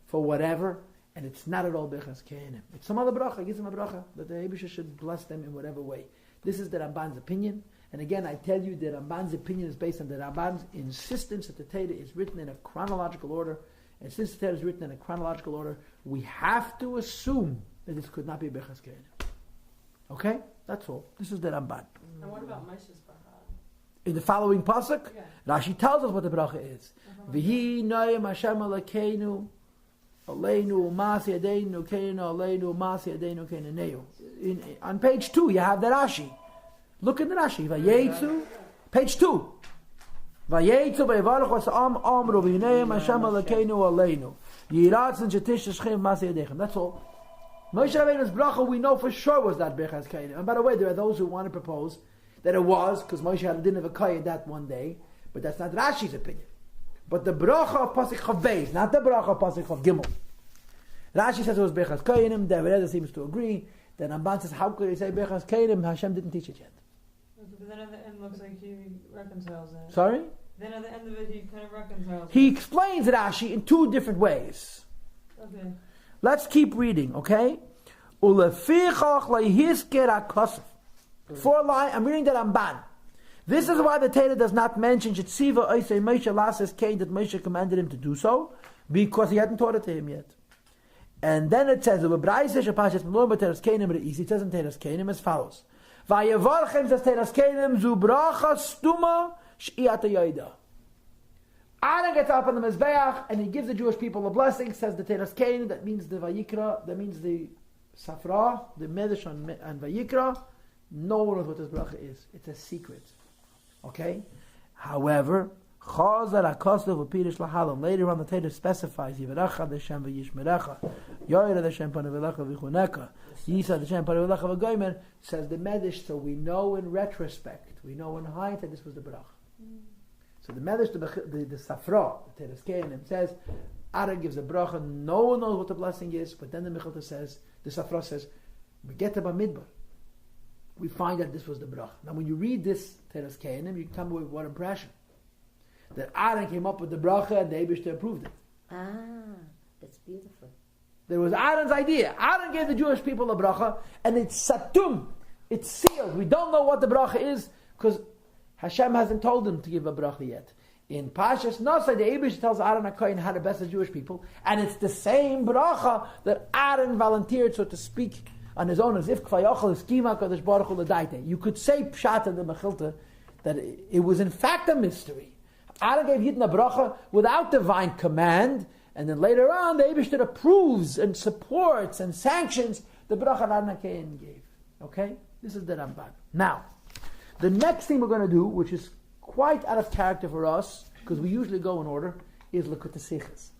for whatever, and it's not at all Bechas Kehanim. It's some other bracha, he gives him a bracha, that the Eibusha should bless them in whatever way. This is the Ramban's opinion, and again, I tell you, the Ramban's opinion is based on the Ramban's insistence that the Torah is written in a chronological order, and since the Torah is written in a chronological order, we have to assume that this could not be Bechas Kehanim. Okay? That's all. This is the Ramban. And what about Moshe's bracha? In the following pasuk, Yeah. Rashi tells us what the bracha is. V'hi noyim Hashem alakeinu, aleinu masi yadeinu keinu, aleinu masi yadeinu keineneu. On page 2, you have the Rashi. Look at the Rashi. Vayetzu, page 2. Vayetzu vayvarach vasam amru v'hinayim Hashem alakeinu aleinu. Yiratzin shetish shechem masi yadechem. That's all. Moshe Rabbeinu's bracha we know for sure was that Bechas Kainim. And by the way, there are those who want to propose that it was, because Moshe had a din of a kaya that one day, but that's not Rashi's opinion. But the bracha of Pasuk Chav Beis, not the bracha of Pasuk Chav Gimel. Rashi says it was Bechas Kainim, the Rebbe seems to agree. Then Ramban says, how could he say Bechas Kainim? Hashem didn't teach it yet. But then at the end looks like he reconciles it. Sorry? Then at the end of it he kind of reconciles He it. explains Rashi in 2 different ways. Okay. Let's keep reading, okay? Ulefichach lehisker hakosef. 4 lines. I'm reading the Ramban. This is why the Torah does not mention Shetziva Oisei Moshe Lasses Kain, that Moshe commanded him to do so, because he hadn't taught it to him yet. And then it says, it says in Teras Kainim as follows. Vayevarchem says Teras Kainim zu bracha stuma sh'iyat yoida. Aaron gets up on the Mizbeach and he gives the Jewish people a blessing, says the Teras Kainim, that means the Vayikra, that means the Safra, the Medrash and Vayikra. No one knows what this bracha is. It's a secret. Okay? However, Chazar HaKosov U'Pirish Lahalam. Later on the Torah specifies Yivarecha D'Shem V'Yishmerecha, Yoyra D'Shem Panavelecha V'Chunecha, Yisa D'Shem Panavelecha V'Goymer, says the Medrash, so we know in retrospect, we know in hindsight this was the bracha. So the Medrash, the Safra, the Teras Kainim, says, Aaron gives a bracha, no one knows what the blessing is, but then the Mechilta says, the Safra says, we get to Bamidbar. We find that this was the bracha. Now when you read this Teras Kainim, you come with what impression? That Aaron came up with the bracha and the Eibishter approved it. Ah, that's beautiful. There was Aaron's idea. Aaron gave the Jewish people a bracha, and it's satum. It's sealed. We don't know what the bracha is, because Hashem hasn't told him to give a bracha yet. In Parsha Shmini, the Eibishter tells Aaron HaKohen how to bless the Jewish people, and it's the same bracha that Aaron volunteered, so to speak, on his own, as if Kvayochel Eskima Kadosh Baruch Hu L'Daite. You could say Pshat in the Mechilta that it was in fact a mystery. Aaron gave Yidden a bracha without divine command, and then later on the Eibishter approves and supports and sanctions the bracha Aaron HaKohen gave. Okay? This is the Ramban. Now, the next thing we're going to do, which is quite out of character for us, because we usually go in order, is look at the Sichas,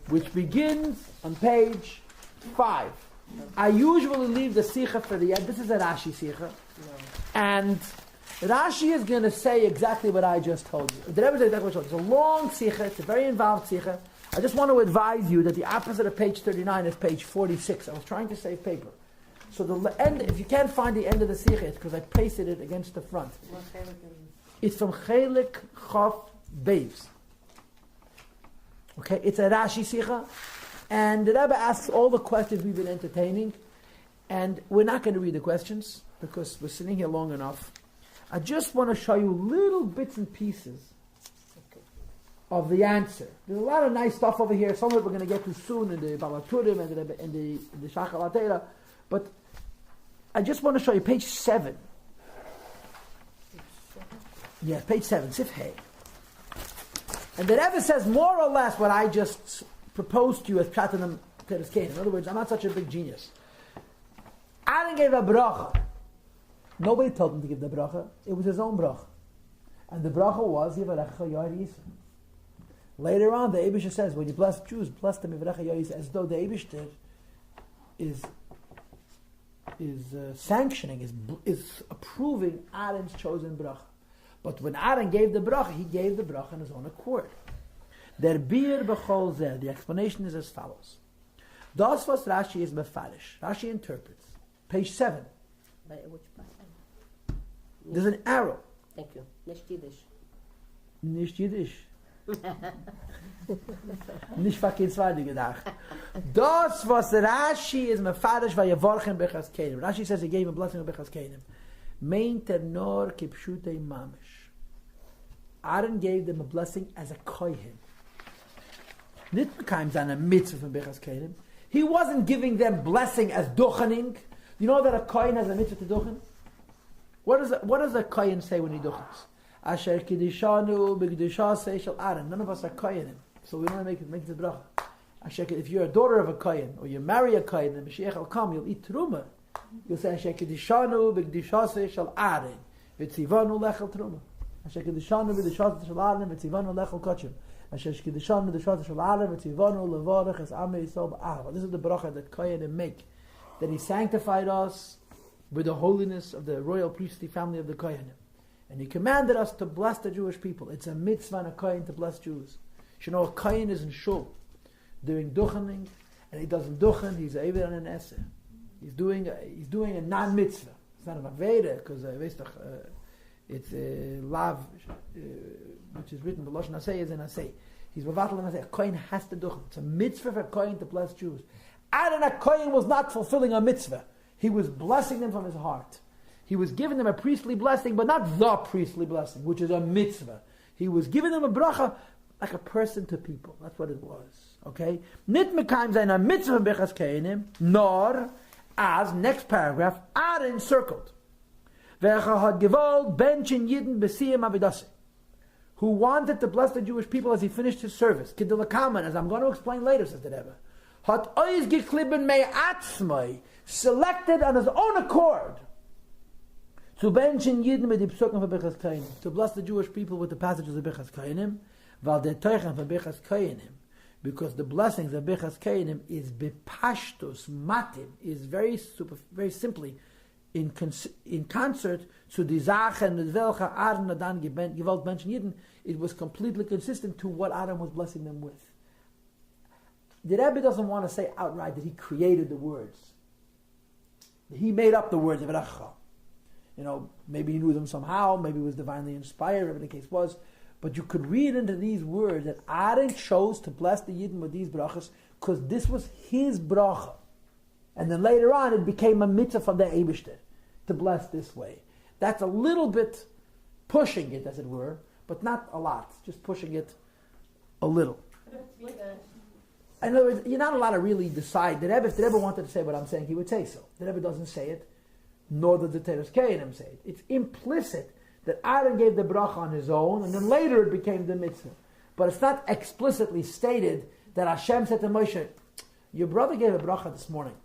which begins on page 5. I usually leave the Sicha for the end. This is a Rashi Sicha. And Rashi is going to say exactly what I just told you. The Rebbe said exactly what I told you. It's a long Sicha. It's a very involved Sicha. I just want to advise you that the opposite of page 39 is page 46. I was trying to save paper. So the end, if you can't find the end of the Sicha, it's because I pasted it against the front. It's from Chelik Chof Beis. Okay, it's a Rashi Sicha. And the Rebbe asks all the questions we've been entertaining, and we're not going to read the questions because we're sitting here long enough. I just want to show you little bits and pieces of the answer. There's a lot of nice stuff over here. Some of it we're going to get to soon in the Balaturim and in the Shachar Atera. But I just want to show you page 7. Yeah, page 7, Sif Hey. And the Rebbe says more or less what I just proposed to you as Pratanam Teres Kain. In other words, I'm not such a big genius. Aaron gave a bracha. Nobody told him to give the bracha. It was his own bracha. And the bracha was Yivarecha Yar Yisrael. Later on, the Eibishter says, when you bless Jews, bless them Yivarecha Yar Yisrael, as though the Eibishter is sanctioning, is approving Aaron's chosen bracha. But when Aaron gave the bracha, he gave the bracha on his own accord. Der Bir b'chol zeh. The explanation is as follows. Das was Rashi is mefarish. Rashi interprets. Page 7. By which part? There's an arrow. Thank you. Nicht Yiddish. Nicht Yiddish. Nicht fucking zweite gedacht. Das was Rashi is mefarish vayevorchen bechas kenim. Rashi says he gave a blessing of bechas kenim. Meint nor kipshute mamish. Aaron gave them a blessing as a kohen. Nit bekam seine mitzvah from bechas kenim. He wasn't giving them blessing as duchening. You know that a kohen has a mitzvah to duchen? What does a kohen say when he duchens? Asher kidishanu b'kedusha shel Aaron. None of us are kohenim, so we don't make the bracha. Asher, if you're a daughter of a kohen or you marry a kohen and Mashiach will come, you'll eat truma. You'll say Asher kidishanu b'kedusha shel Aaron v'tzivanu lechel truma. Asher kidishanu b'kedusha shel Aaron v'tzivanu lechel kachim. Asher kidishanu b'kedusha shel Aaron v'tzivanu levarach es amei yisrael b'ahav. This is the bracha that kohenim make. That he sanctified us with the holiness of the royal priestly family of the Kohanim. And he commanded us to bless the Jewish people. It's a mitzvah and a Kohen to bless Jews. You know, a Kohen is in shul doing duchening, and he doesn't duchen, he's a Eved and an Eser. He's doing a non-mitzvah. It's not a Maveda, because it's a Lav, which is written, the Lashon Asay is an Asay. He's Mavatal and Asay. A Kohen has to duchen. It's a mitzvah for a Kohen to bless Jews. Aaron a Kohen was not fulfilling a mitzvah. He was blessing them from his heart. He was giving them a priestly blessing, but not the priestly blessing, which is a mitzvah. He was giving them a bracha like a person to people. That's what it was. Okay? Nit mekayim zayin a mitzvah bechas keinim, nor, as, next paragraph, Aaron circled. Ve'echa had gewollt benchen yidden besiyim avidase, who wanted to bless the Jewish people as he finished his service. Kiddelakaman, as I'm going to explain later, says the Rebbe. Hat ois gekliben mei atzmai, selected on his own accord to benchen Yidden mit die Psukim von Bechas Kainim, to bless the Jewish people with the passages of Bechas Kainim, weil der Teuchen von Bechas Kainim, because the blessings of Bechas Kainim is bepashtus matim, is very simply in concert to die Sachen mit welcher Aaron dann gewollt benchen Yidden. It was completely consistent to what Aaron was blessing them with. The Rebbe doesn't want to say outright that he created the words. He made up the words of Bracha. You know, maybe he knew them somehow, maybe he was divinely inspired, whatever the case was. But you could read into these words that Aaron chose to bless the Yidden with these brachas because this was his bracha. And then later on it became a mitzvah from the Eibishter to bless this way. That's a little bit pushing it, as it were, but not a lot. Just pushing it a little. In other words, you're not allowed to really decide. If the Rebbe wanted to say what I'm saying, he would say so. The Rebbe doesn't say it, nor does the Teres Kehanim say it. It's implicit that Aaron gave the bracha on his own, and then later it became the mitzvah. But it's not explicitly stated that Hashem said to Moshe, your brother gave a bracha this morning.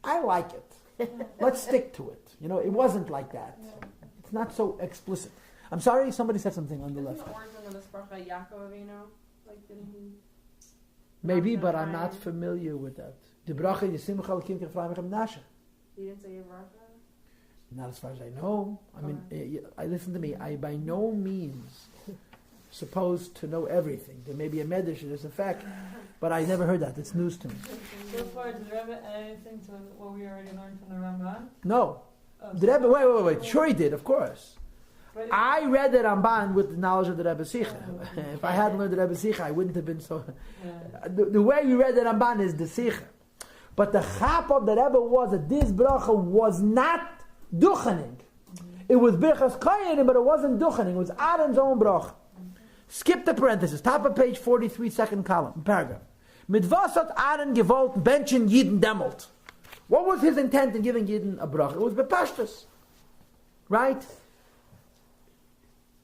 I like it. Let's stick to it. You know, it wasn't like that. It's not so explicit. I'm sorry, somebody said something on the left. Isn't the origin of this bracha Yaakov Avinu? Like, didn't he... Maybe, but I'm not familiar with that. The bracha Yisimcha L'kim K'Efraim Echem Nasha. He didn't say your bracha? Not as far as I know. I mean, listen to me. I by no means supposed to know everything. There may be a medrash, there's a fact, but I never heard that. It's news to me. So far, did the Rebbe add anything to what we already learned from the Ramban? No. Oh, The Rebbe, wait. Sure he did, of course. But I read the Ramban with the knowledge of the Rebbe Sicha. If I hadn't learned the Rebbe Sicha, I wouldn't have been so... yeah. The way you read the Ramban is the Sicha. But the chap of the Rebbe was that this bracha was not duchening. It was Birchas Koyanim, but it wasn't duchening. It was Aaron's own bracha. Skip the parenthesis. Top of page 43, second column, paragraph. Mit was hat Aaron gewollt benchen Yidden demmelt? What was his intent in giving Yidden a bracha? It was bepashtus. Right?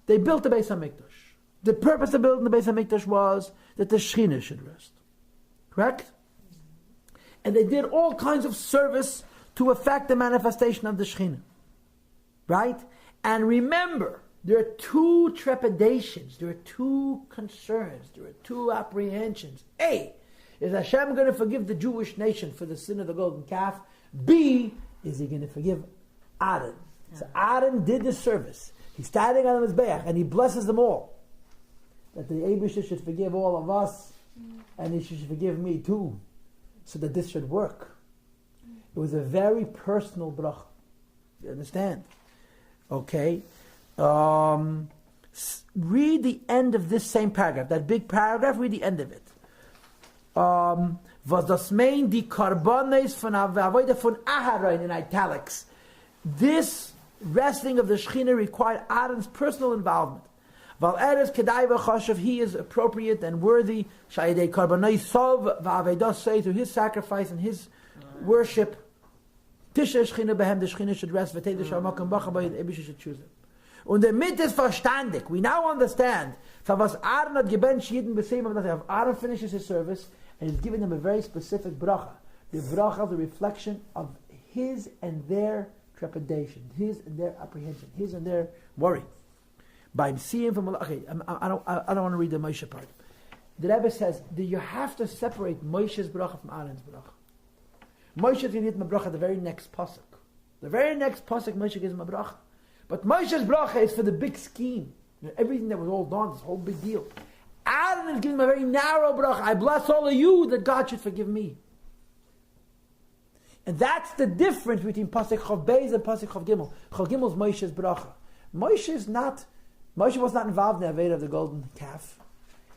They built the Beis HaMikdash. The purpose of building the Beis HaMikdash was that the Shekhinah should rest. Correct? And they did all kinds of service to affect the manifestation of the Shekhinah. Right? And remember, there are two trepidations, there are two concerns, there are two apprehensions. A, is Hashem going to forgive the Jewish nation for the sin of the golden calf? B, is he going to forgive Aaron? So Aaron did the service. He's standing on the Mizbeach and he blesses them all. That the Eibusha should forgive all of us and he should forgive me too. So that this should work. It was a very personal bracha. You understand? Okay. Read the end of this same paragraph. That big paragraph, read the end of it. Was das mein die Karbones von Avodah von Aharon in italics. This resting of the Shekhinah required Aaron's personal involvement. Val eres kedai v'chashav, he is appropriate and worthy. Shayidei karbanai sov v'avedos, say through his sacrifice and his worship. Tisha Shekhinah behem, the Shekhinah should rest. V'tei d'shar makam bacha b'yid, Eibusha should choose him. Und der Mit ist verstandig. We now understand. For was Aaron hat gebencht Yidden b'seim of nothing. Aaron finishes his service and he's giving them a very specific bracha. The bracha of the reflection of his and their trepidation, his and their apprehension, his and their worry. By seeing from I don't want to read the Moshe part. The Rebbe says that you have to separate Moshe's bracha from Aaron's bracha. Moshe is going to give him a bracha the very next pasuk. The very next pasuk Moshe gives him a bracha. But Moshe's bracha is for the big scheme. You know, everything that was all done, this whole big deal. Aaron is giving him a very narrow bracha. I bless all of you that God should forgive me. And that's the difference between pasuk Chav Beis and pasuk Chav Gimel. Chav Gimel is Moshe's bracha. Moshe was not involved in the Aveda of the golden calf.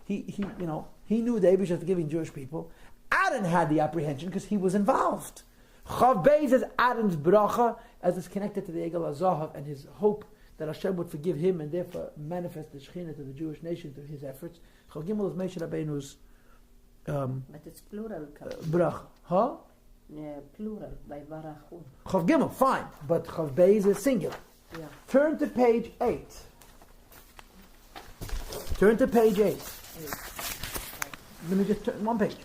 He knew the Eibusha was forgiving Jewish people. Aaron had the apprehension because he was involved. Chav Beis is Aaron's bracha as it's connected to the Egel HaZahav and his hope that Hashem would forgive him and therefore manifest the Shekhinah to the Jewish nation through his efforts. Chav Gimel is Moshe Rabbeinu's but it's plural. bracha. Huh? Yeah, plural, by Barachun. Chav Gimel, fine. But Chav Beis is singular. Yeah. Turn to page 8. Turn to page 8. Let me just turn one page.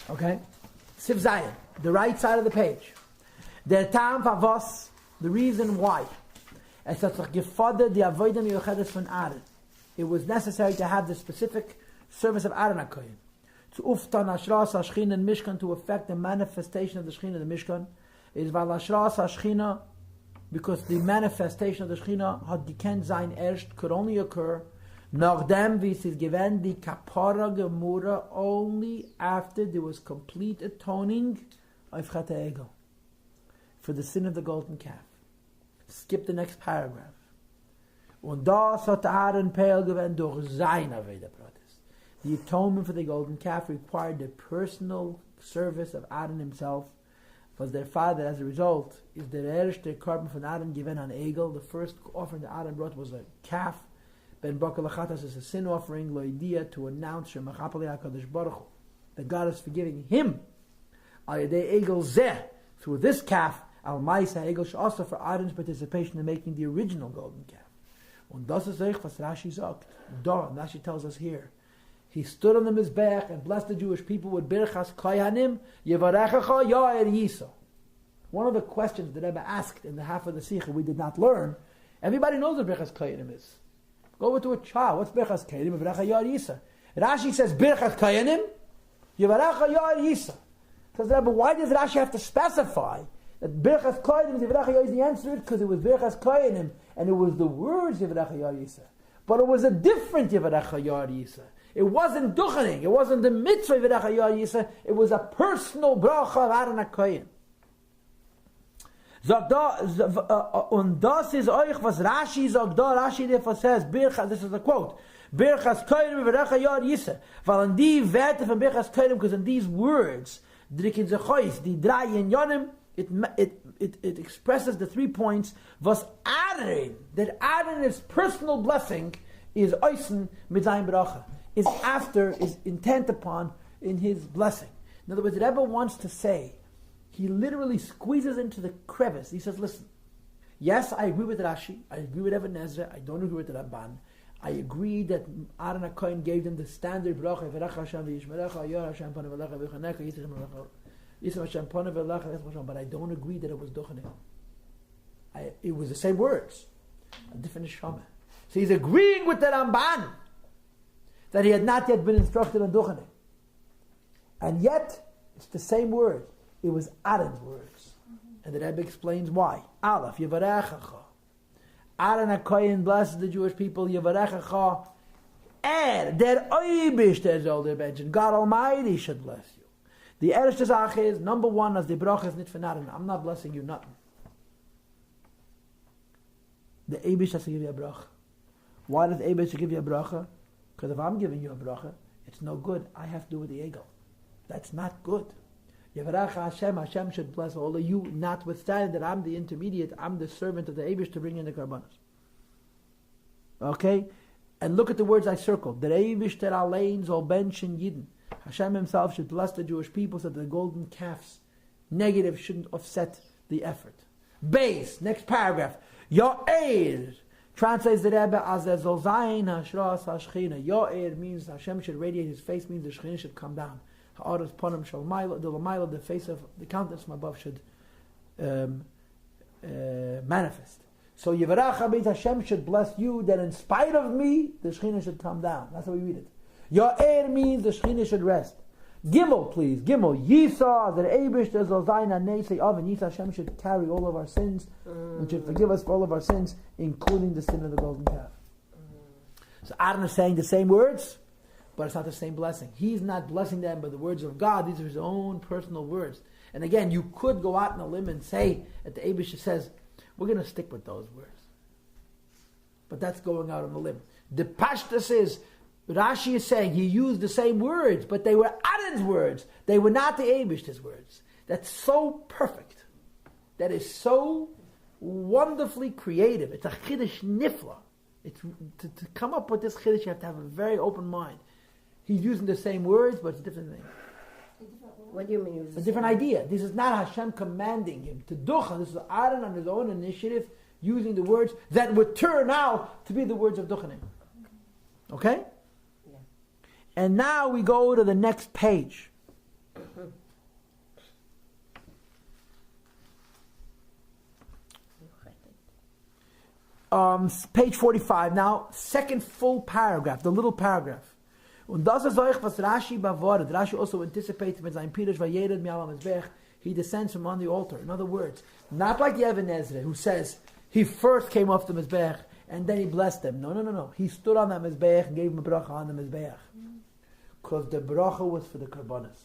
Okay? Siv Zayin, the right side of the page. Der Tam Favos, the reason why. It was necessary to have the specific service of Aaron HaKohen. To uftan ashras hashchina in Mishkan, to affect the manifestation of the Shechina in the Mishkan, is val ashras hashchina, because the manifestation of the Shechina had gekent sein erst could only occur nachdem wie es ist gewesen die kapara gemura, only after there was complete atoning of Chet HaEgel for the sin of the golden calf. Skip the next paragraph. Und das hat Aaron Peil gewesen durch seine Aveda Pratis. The atonement for the golden calf required the personal service of Aaron himself. Was their father, as a result, is the erste carbon from Aaron given on Egel. The first offering that Aaron brought was a calf. Ben Bakal Achatas is a sin offering, loidia, to announce that God is forgiving him. Egel zeh, through this calf, al Maisa Egel, also for Aaron's participation in making the original golden calf. Und das ist euch, was Rashi sagt. Da, Rashi tells us here. He stood on the Mizbeach and blessed the Jewish people with Birchas Koyanim, Yevarechacha Yair Yisa. One of the questions that Rebbe asked in the half of the Sikha we did not learn, everybody knows what Birchas Koyanim is. Go over to a child, what's Birchas Koyanim? Yevarecha Yair Yisa. Rashi says Birchas Koyanim, Yevarecha Yair Yisa. Says Rebbe, why does Rashi have to specify that Birchas Koyanim is Yevarecha Yair? The answer is because it was Birchas Koyanim and it was the words Yevarecha Yair Yisa. But it was a different Yevarecha Yair Yisa. It wasn't duchening. It wasn't the mitzvah Yevarecha Yair Yisa. It was a personal bracha of Aaron HaKohen. Und das ist euch, was Rashi sagt da. Rashi therefore says, this is a quote, Birchas Kohen Yevarecha Yair Yisa. Weil in die Werte von Birchas Kohen, because in these words, Drikin zechois, die drei inyonim, it expresses the 3 points. Was Aaron, that Aaron's personal blessing is oisen mit sein bracha, is intent upon in his blessing. In other words, the Rebbe wants to say, he literally squeezes into the crevice. He says, listen, yes, I agree with Rashi, I agree with Even Ezra, I don't agree with the Ramban. I agree that Aaron HaKohen gave them the standard bracha, V'rach Hashem v'yishmerecha, Yor Hashem panav elecha v'chanecha, Yisrael Hashem panav elecha, but I don't agree that it was duchenim. It was the same words, a different neshama. So he's agreeing with the Ramban that he had not yet been instructed on duchenim. And yet, it's the same word. It was Aaron's words. And the Rebbe explains why. Aleph, Yevarechacha. Aaron HaKohen blesses the Jewish people. Yevarechacha. Der Oibishter soll dir benchen. God Almighty should bless you. The erste Sache is, number one, as the bracha is nicht von Aaron. I'm not blessing you nothing. The Eibish has to give you a bracha. Why does Eibish give you a bracha? Because if I'm giving you a bracha, it's no good. I have to do with the ego. That's not good. Hashem should bless all of you, notwithstanding that I'm the intermediate, I'm the servant of the Eibush to bring in the karbanos. Okay? And look at the words I circled. The Eibush ter alein zol benchen yidden. Hashem himself should bless the Jewish people so that the golden calves negative shouldn't offset the effort. Base, next paragraph. Yo'er translates the Rebbe as a zol zayin hashras hashchina. Yo'er means Hashem should radiate his face, means the Shechina should come down. The face of the countenance from above should manifest. So Yivaracha means Hashem should bless you, that in spite of me, the Shechina should come down. That's how we read it. Yo'er means the Shechina should rest. Gimel, please. Gimel. Yisa, that Eibush, there's Ozaina, Nesei, Oven. Yisa, Hashem should carry all of our sins and should forgive us for all of our sins, including the sin of the golden calf. So Aaron is saying the same words, but it's not the same blessing. He's not blessing them by the words of God. These are his own personal words. And again, you could go out on a limb and say, at the Eibush says, we're going to stick with those words. But that's going out on a limb. The Pashtus is, Rashi is saying he used the same words, but they were Aaron's words. They were not the Eibush's words. That's so perfect. That is so wonderfully creative. It's a chiddush nifla. It's, to come up with this chiddush, you have to have a very open mind. He's using the same words, but it's a different thing. What do you mean? A different idea. This is not Hashem commanding him to ducha. This is Aaron on his own initiative, using the words that would turn out to be the words of duchanim. Okay? Yeah. And now we go to the next page. Page 45. Now, second full paragraph, the little paragraph. Und das ist euch, was Rashi bewordet. Rashi also anticipates with sein Pirush vayered mi'alam mizbech. He descends from on the altar. In other words, not like the Even Ezra who says he first came off the mizbech and then he blessed them. No. He stood on the mizbech and gave him a bracha on the mizbech. Because the bracha was for the karbanos.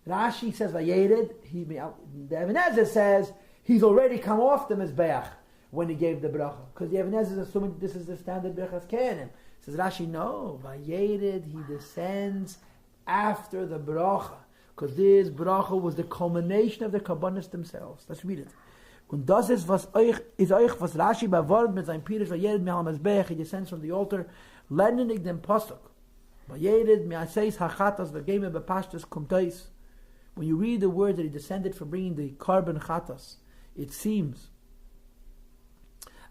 Rashi says vayered. The Even Ezra says he's already come off the mizbech when he gave the bracha. Because the Even Ezra is assuming this is the standard brachas kenim. Says Rashi, no, vayered, he descends after the bracha, because this bracha was the culmination of the karbanos themselves. Let's read it. Und das ist was euch was Rashi bewordet mit seinem Pirush vayered mi'al mizbech. He descends from the altar, lernen ich den pasuk. Vayered mi'aseis hachatas v'geime bepashtus kumtais. When you read the word that he descended from bringing the carbon chatas, it seems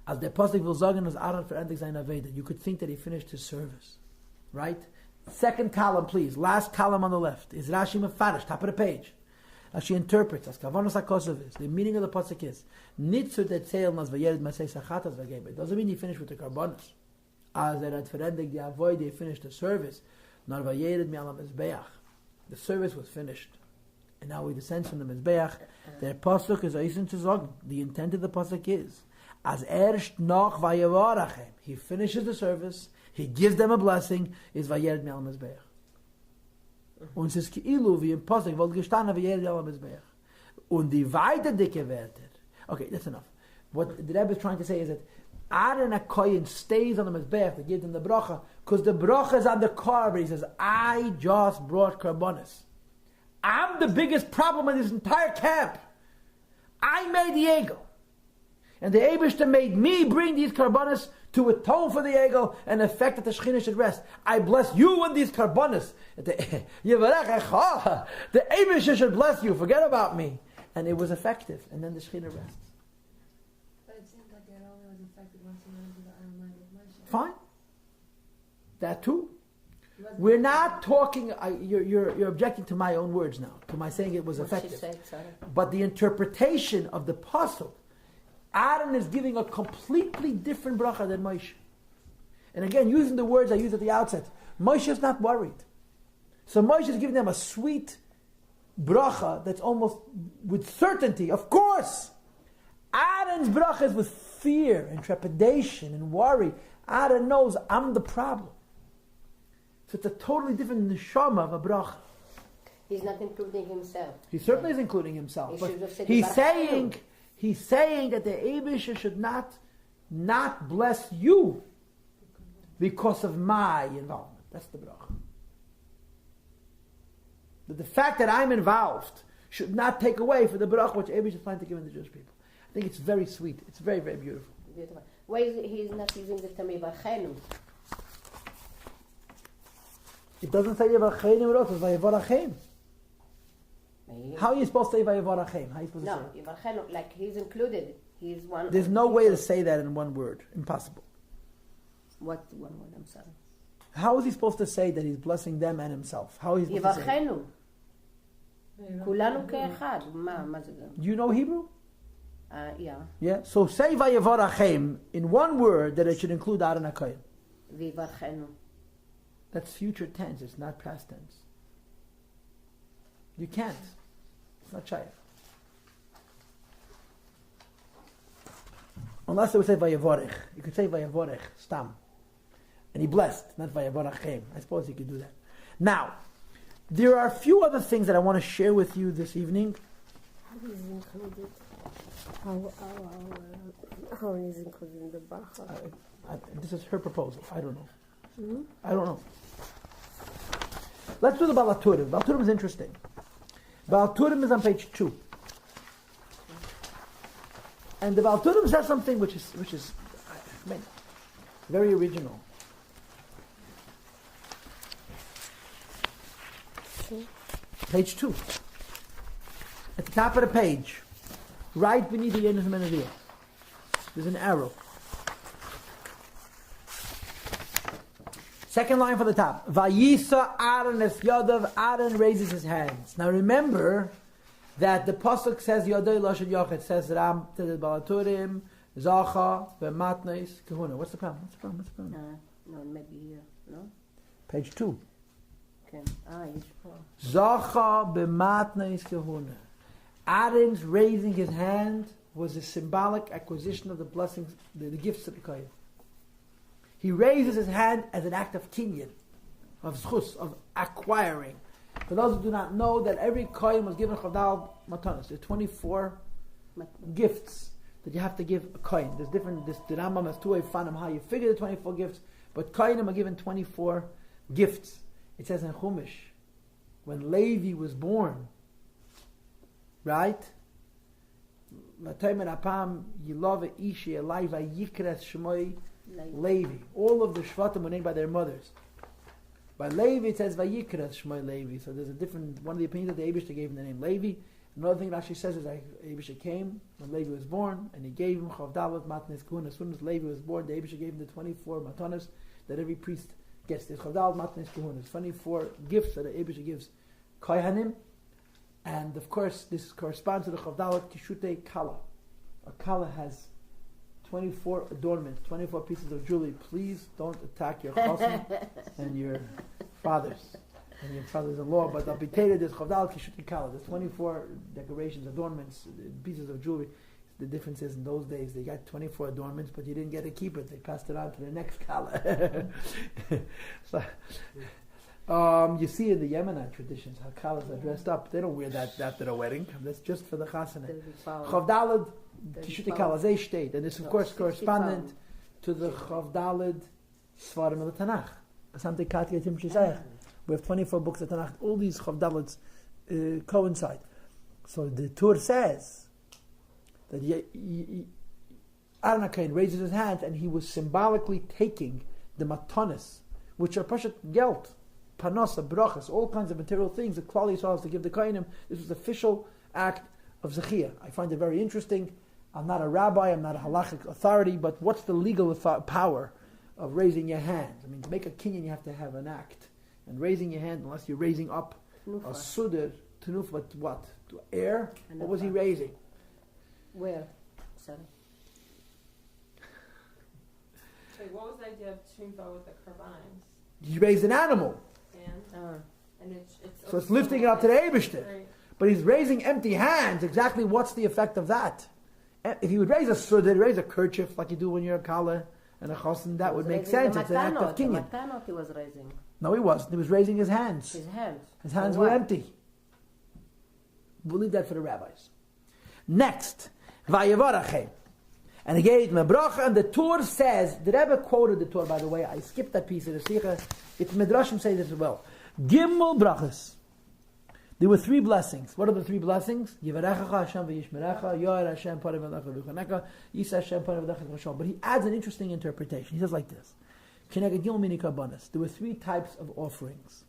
as the Pasuk will sagen as Aaron verendigt sein Aveda, you could think that he finished his service. Right? Second column, please. Last column on the left. Is Rashi Mefarish, top of the page. Rashi interprets, as Kavanos HaKosov is, the meaning of the Pasuk is, Nitzu tetzeil nas vayered masei sachatas v'gebe. It doesn't mean he finished with the karbanos. As had verendigt the Avoid, he finished the service. Nor vayered mi'alam mizbeach. The service was finished. And now he descends from the Mizbeach. The Pasuk is Eisen zu sagen. The intent of the Pasuk is, as erst noch vayevarachem, he finishes the service, he gives them a blessing, is vayered mi'al mizbeach. Und es ist keilu, wie im Pasuk, wollt gestanden vayered mi'al mizbeach. Und die weiter dicke Werte. Okay, that's enough. What the Rebbe is trying to say is that Aaron HaKohen stays on the mizbeach to give them the bracha, because the bracha is on the carbon. He says, I just brought karbonis. I'm the biggest problem in this entire camp. I made the egel. And the Eibishter made me bring these karbanos to atone for the egel and effect that the Shekhinah should rest. I bless you in these karbanos. The Eibishter should bless you. Forget about me. And it was effective. And then the Shekhinah rests. But it seems like it only was effective once he went to the Iron Man with Moshe. Fine. That too. We're not talking. You're objecting to my own words now, to my saying it was effective. But the interpretation of the pasuk, Aaron is giving a completely different bracha than Moshe. And again, using the words I used at the outset, Moshe is not worried. So Moshe is giving them a sweet bracha that's almost with certainty. Of course, Aaron's bracha is with fear and trepidation and worry. Aaron knows I'm the problem. So it's a totally different neshama of a bracha. He's not including himself. He certainly is including himself. He But he's saying that the Eibishter should not bless you because of my involvement. That's the bracha. But the fact that I'm involved should not take away for the bracha which Eibishter is planning to give in the Jewish people. I think it's very sweet. It's very, very beautiful. Beautiful. Why is he's not using the Tamei Barchenu? It doesn't say Yevarcheinu at all. It says Vayevarachem. How are you supposed to say Vayevarachem? How are you supposed to say it? Yevarchenu, like he's included. He's one. There's no way to say that in one word. Impossible. What one word? I'm sorry. How is he supposed to say that he's blessing them and himself? How is he supposed to say it? Yevarchenu. כולנו כאחד. מה זה גם? Do you know Hebrew? Yeah. Yeah. So say Vayevarachem in one word that it should include Aaron HaKohen. ויברכנו. That's future tense. It's not past tense. You can't. It's not shayach. Unless they would say Vayevorech. You could say Vayevorech, stam. And he blessed, not Vayevorachem. I suppose you could do that. Now, there are a few other things that I want to share with you this evening. How is included? How is included in the bracha? This is her proposal. I don't know. Mm-hmm. I don't know. Let's do the Baal HaTurim. Baal HaTurim is interesting. Baal HaTurim is on page 2. And the Baal HaTurim says something which is very original. Page 2. At the top of the page, right beneath the Yenis Menaviyah, there's an arrow. Second line from the top. Vayisa Aaron es Yodav. Aaron raises his hands. Now remember that the pasuk says Yodai Lashon Yochid. It says Ram to the Baal HaTurim, Zacha, Ve'matneis, Kahuna. What's the problem? No, maybe here. No? Page 2. Okay. Yishpo. Zacha, Be'matneis, Kahuna. Aaron's raising his hand was a symbolic acquisition of the blessings, the gifts of the Kohen. He raises his hand as an act of kinyan, of zchus, of acquiring. For those who do not know, that every kohen was given chavdal matanos. There are 24 gifts that you have to give a kohen. There's different. The Rambam has two ways of how you figure the 24 gifts, but kohenim are given 24 gifts. It says in Chumash, when Levi was born, right? Levi. All of the Shvatim were named by their mothers. By Levi it says Vayikras Shmoi Levi. So there's a different, one of the opinions that the Eibishter gave him the name Levi. Another thing that actually says is that Eibishter came when Levi was born, and he gave him Chavdalat Matnes Kuhun. As soon as Levi was born, the Eibishter gave him the 24 matanas that every priest gets. There's Chavdalat Matnes Kuhun. There's 24 gifts that the Eibishter gives Kohanim. And of course, this corresponds to the Chavdalat Kishute Kala. A Kala has 24 adornments, 24 pieces of jewelry. Please don't attack your chassan and your fathers and your fathers-in-law. But the B'teira, there's Chavdal Kishut Kala. There's 24 decorations, adornments, pieces of jewelry. The difference is in those days they got 24 adornments, but you didn't get to keep it. They passed it on to the next Kala. So, you see in the Yemenite traditions how Kalas are dressed up. They don't wear that after the wedding. That's just for the chasana. Chavdalad Kishut Kala Zeh Shteit, and this of course correspondent to the Chavdalad Svarim of the Tanakh. Something Katya Tim Shizayach. We have 24 books of Tanakh. All these Chavdalads coincide. So the Tur says that Aaron HaKohen raises his hands and he was symbolically taking the matanis, which are pashat gelt, panasa, brachas, all kinds of material things that Klal Yisrael has to give the kohenim. This was the official act of zechiyah. I find it very interesting. I'm not a rabbi, I'm not a halachic authority, but what's the legal power of raising your hands? I mean, to make a kinyan, you have to have an act. And raising your hand, unless you're raising up a sudr, tenuf, but what? To air? What was he raising? Where? Sorry. Wait, what was the idea of shrinfa with the karbanis? He raised an animal. And it's So it's lifting it up to the Eibishter. Right. But he's raising empty hands. Exactly what's the effect of that? If you would raise a sudr, raise a kerchief like you do when you're a kala and a chosin, that would make sense. It's an act of kinyan. The matanot he was raising. No, he wasn't. He was raising his hands. His hands. His hands were empty. We'll leave that for the rabbis. Next, Vayevarachem. And he gave him a bracha, and the Tur says, the Rebbe quoted the Tur, by the way, I skipped that piece of the Sikha. It's Midrashim say this as well. Gimel brachas. There were 3 blessings. What are the 3 blessings? Yivarechacha Hashem v'yishmerecha, Yoer Hashem parev v'lecha v'chunecha, Yisa Hashem parev v'lecha v'chashon. But he adds an interesting interpretation. He says like this. Kineged Gimel mini karbanos. There were 3 types of offerings.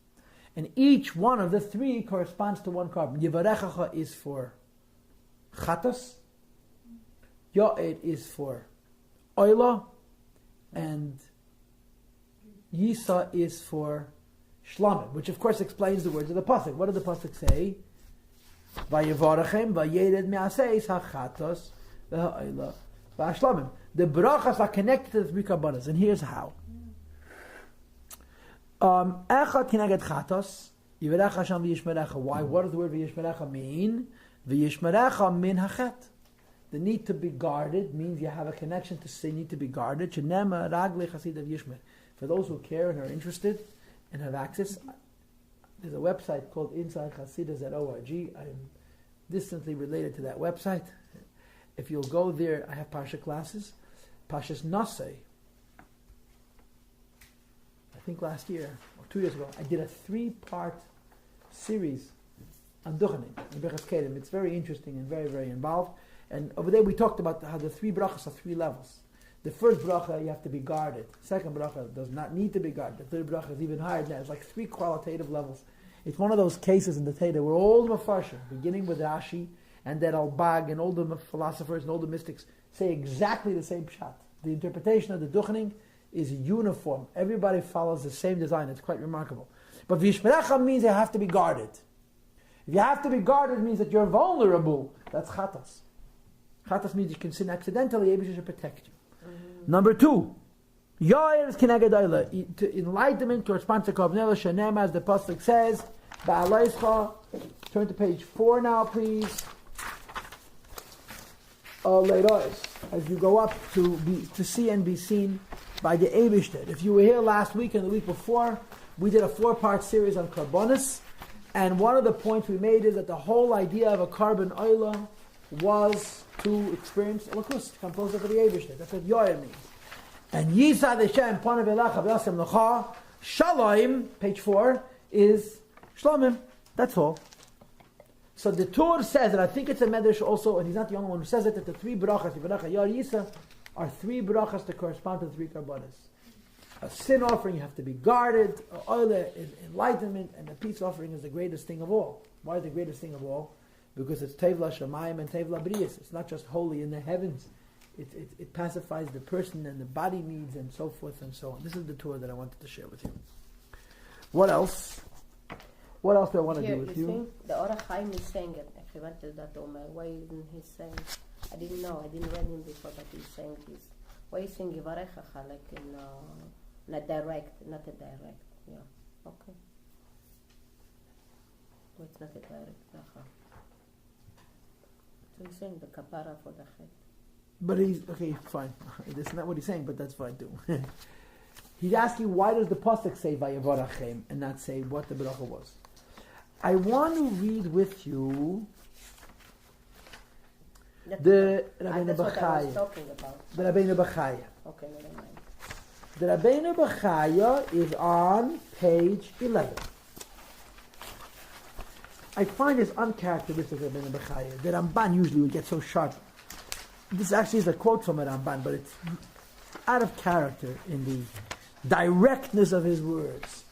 And each one of the 3 corresponds to one carbon. Yivarechacha is for chatas, Yoed is for oila, and Yisa is for shlamim, which of course explains the words of the pasuk. What did the pasuk say? Vayevarachem vayered me'aseis hachatos v'ha'oila v'hashlamim. The brachas are connected to the 3 karbanos, and here's how. Echad kineged chatos, yivarech Hashem v'yishmerecha. Why? What does the word v'yishmerecha mean? V'yishmerecha min hachet. The need to be guarded means you have a connection to sin, need to be guarded. For those who care and are interested and have access, there's a website called InsideChasidus.org. I am distantly related to that website. If you'll go there, I have Parsha classes. Parshas Naseh. I think last year, or 2 years ago, I did a 3-part series on Duchening, on Bechas Kedem. It's very interesting and very, very involved. And over there we talked about how the 3 brachas are 3 levels. The first bracha, you have to be guarded. Second bracha does not need to be guarded. The third bracha is even higher than that. It's like 3 qualitative levels. It's one of those cases in the Torah where all the Mefarshim, beginning with Rashi and then Al-Bag and all the philosophers and all the mystics, say exactly the same pshat. The interpretation of the Duchening is uniform. Everybody follows the same design. It's quite remarkable. But V'yishmerecha means you have to be guarded. If you have to be guarded, it means that you're vulnerable. That's chatas. Chatas means you can sin accidentally, Yebusha should protect you. Number 2, Yoer is kineged oila. To enlightenment corresponds to Kavnela Shanem, as the Pasuk says, Ba'alaischa. Turn to page 4 now, please. Leirois, as you go up to see and be seen by the Eibishter. If you were here last week and the week before, we did a 4-part series on karbonis, and one of the points we made is that the whole idea of a carbon oila was to experience Elokus, to come closer to the Eibishter. That's what Yoel means. And Yisad Hashem Panav Elacha V'Yasem Lecha Shalom, page 4, is Shlomim. That's all. So the Tur says, and I think it's a medrash also, and he's not the only one who says it, that the 3 brachas, Yivarecha Yor Yisa, are 3 brachas that correspond to the 3 karbanos. A sin offering, you have to be guarded. Oil is enlightenment, and the peace offering is the greatest thing of all. Why the greatest thing of all? Because it's Tevla Shamayim and Tevla Brias. It's not just holy in the heavens. It pacifies the person and the body needs and so forth and so on. This is the tour that I wanted to share with you. What else? What else do I want to do with you? The Orach Chaim is saying it. If he went to that Omer, why isn't he saying? I didn't know. I didn't read him before, but he's saying this. Why is saying Yivarechacha like in not direct, not a direct? Yeah. Okay. Well, it's not a direct bracha. So he's saying the kapara for the chet. But he's, okay, fine. That's not what he's saying, but that's fine too. He's asking, why does the pasuk say Vayevarachem and not say what the bracha was? I want to read with you the Rabbeinu Bachaya. The Rabbeinu Bachaya. Okay, never mind. The Rabbeinu Bachaya is on page 11. I find this uncharacteristic of Rabbeinu Bechaya. The Ramban usually would get so sharp. This actually is a quote from a Ramban, but it's out of character in the directness of his words.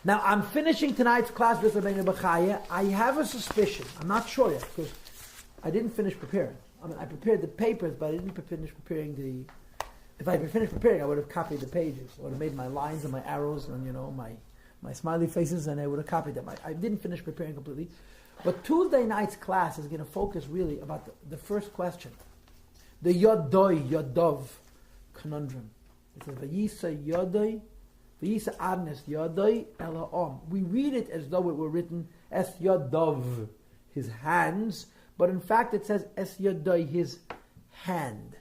Now, I'm finishing tonight's class with Rabbeinu Bechaya. I have a suspicion. I'm not sure yet, because I didn't finish preparing. I mean, I prepared the papers, but I didn't finish preparing the... If I had finished preparing, I would have copied the pages. I would have made my lines and my arrows and, my smiley faces, and I would have copied them. I didn't finish preparing completely. But Tuesday night's class is going to focus really about the first question. The Yodoi, Yodov conundrum. It says, Vayisa Yodoi, Vayisa Arnes Yodoi Ela'om. We read it as though it were written Es Yodov, his hands, but in fact it says Es Yodoi, his hand.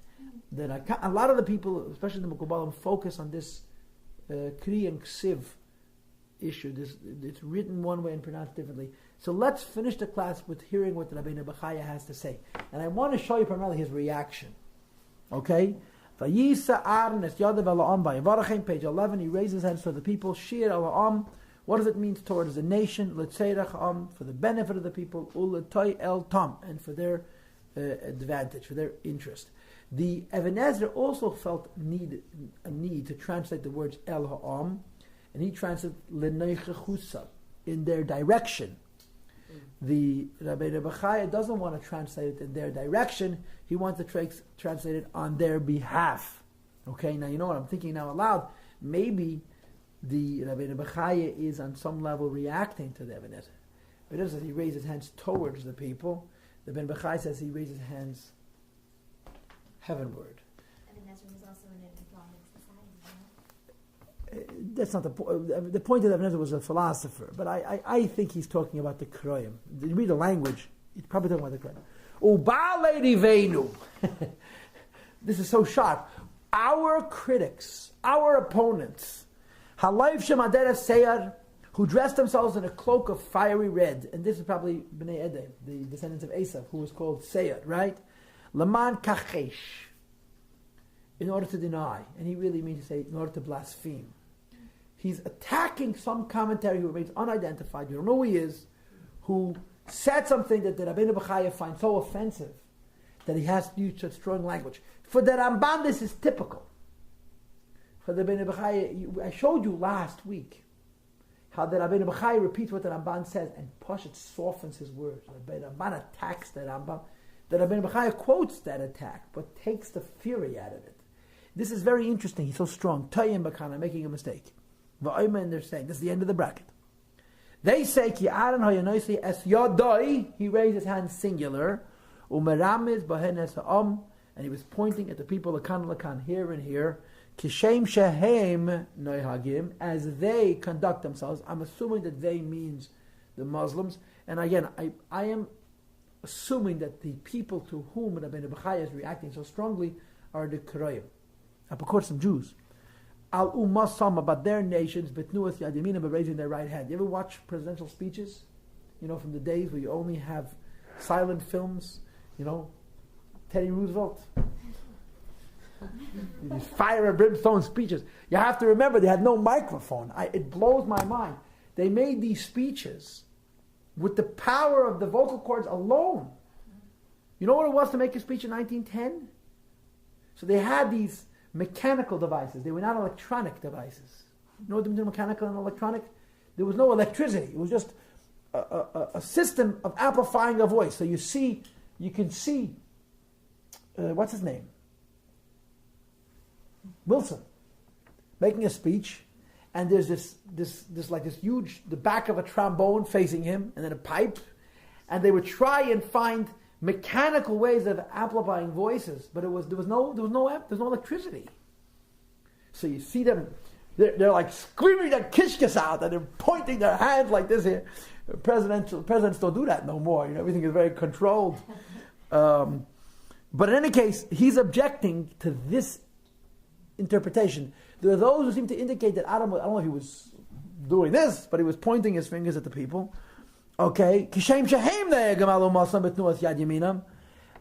That a lot of the people, especially the Mukubalim, focus on this Kri and Ksiv issue. It's written one way and pronounced differently. So let's finish the class with hearing what Rabbeinu Bechaya has to say. And I want to show you primarily his reaction. Okay? Vayisa Arnes Yadav Ela'am Vayvarachem, page 11, he raises his hands to the people. Shir Ela'am, what does it mean towards the nation? L'tzeirach Am, for the benefit of the people. U'l'toy El Tam, and for their advantage, for their interest. The Ebenezer also felt a need to translate the words El Ha'am, and he translated L'neichechusa, in their direction. The Rabbeinu Bechaya doesn't want to translate it in their direction. He wants to translate it on their behalf. Okay, now you know what I'm thinking now aloud. Maybe the Rabbeinu Bechaya is on some level reacting to the Ebenezer. Ebenezer says he raised his hands towards the people. The Rabbeinu Bechaya says he raised his hands heavenward. Ebenezer was also in an Islamic society, right? That's not the point. The point of Ebenezer was a philosopher, but I think he's talking about the Kroyim. You read the language, he's probably talking about the Kroyim. Ubale Rivenu. This is so sharp. Our critics, our opponents, Halayv Shemadera Seyar, who dressed themselves in a cloak of fiery red, and this is probably Bnei Edeh, the descendants of Esav, who was called Seyar, right? Laman Kachesh, in order to deny, and he really means to say in order to blaspheme. He's attacking some commentary who remains unidentified. You don't know who he is, who said something that the Rabbeinu Bechaya finds so offensive that he has to use such strong language. For the Ramban, this is typical. For the Rabbeinu Bechaya, I showed you last week how the Rabbeinu Bechaya repeats what the Ramban says, and Pashat softens his words. The Ramban attacks the Rambam. The Rabbeinu Bechaya quotes that attack, but takes the fury out of it. This is very interesting. He's so strong. Tayyim Bakana, making a mistake. And they're saying, this is the end of the bracket. They say, Ki Aaron Hayanoisi es Yodoi, he raised his hand singular, Umeramiz Bahen es Ha'am, and he was pointing at the people, Lakan, here and here, Kishem Shehem Noihagim, as they conduct themselves. I'm assuming that they means the Muslims. And again, I am assuming that the people to whom Rabbeinu Bechaya is reacting so strongly are the Kroyim. Of course, some Jews. Al Ummah about their nations, Betnuas Yadimina, but raising their right hand. You ever watch presidential speeches? From the days where you only have silent films, Teddy Roosevelt. These fire and brimstone speeches. You have to remember, they had no microphone. It blows my mind. They made these speeches with the power of the vocal cords alone. You know what it was to make a speech in 1910? So they had these mechanical devices. They were not electronic devices. You know what the difference between mechanical and electronic? There was no electricity. It was just a system of amplifying a voice. So you can see, what's his name? Wilson, making a speech, and there's this huge, the back of a trombone facing him, and then a pipe, and they would try and find mechanical ways of amplifying voices, but there was no electricity. So you see them, they're like screaming their kishkas out, and they're pointing their hands like this here. Presidents don't do that no more. Everything is very controlled. But in any case, he's objecting to this interpretation. There are those who seem to indicate that I don't know if he was doing this, but he was pointing his fingers at the people. Okay, Kishem Shehem Gamalu Masam Betnuas Yad Yaminam.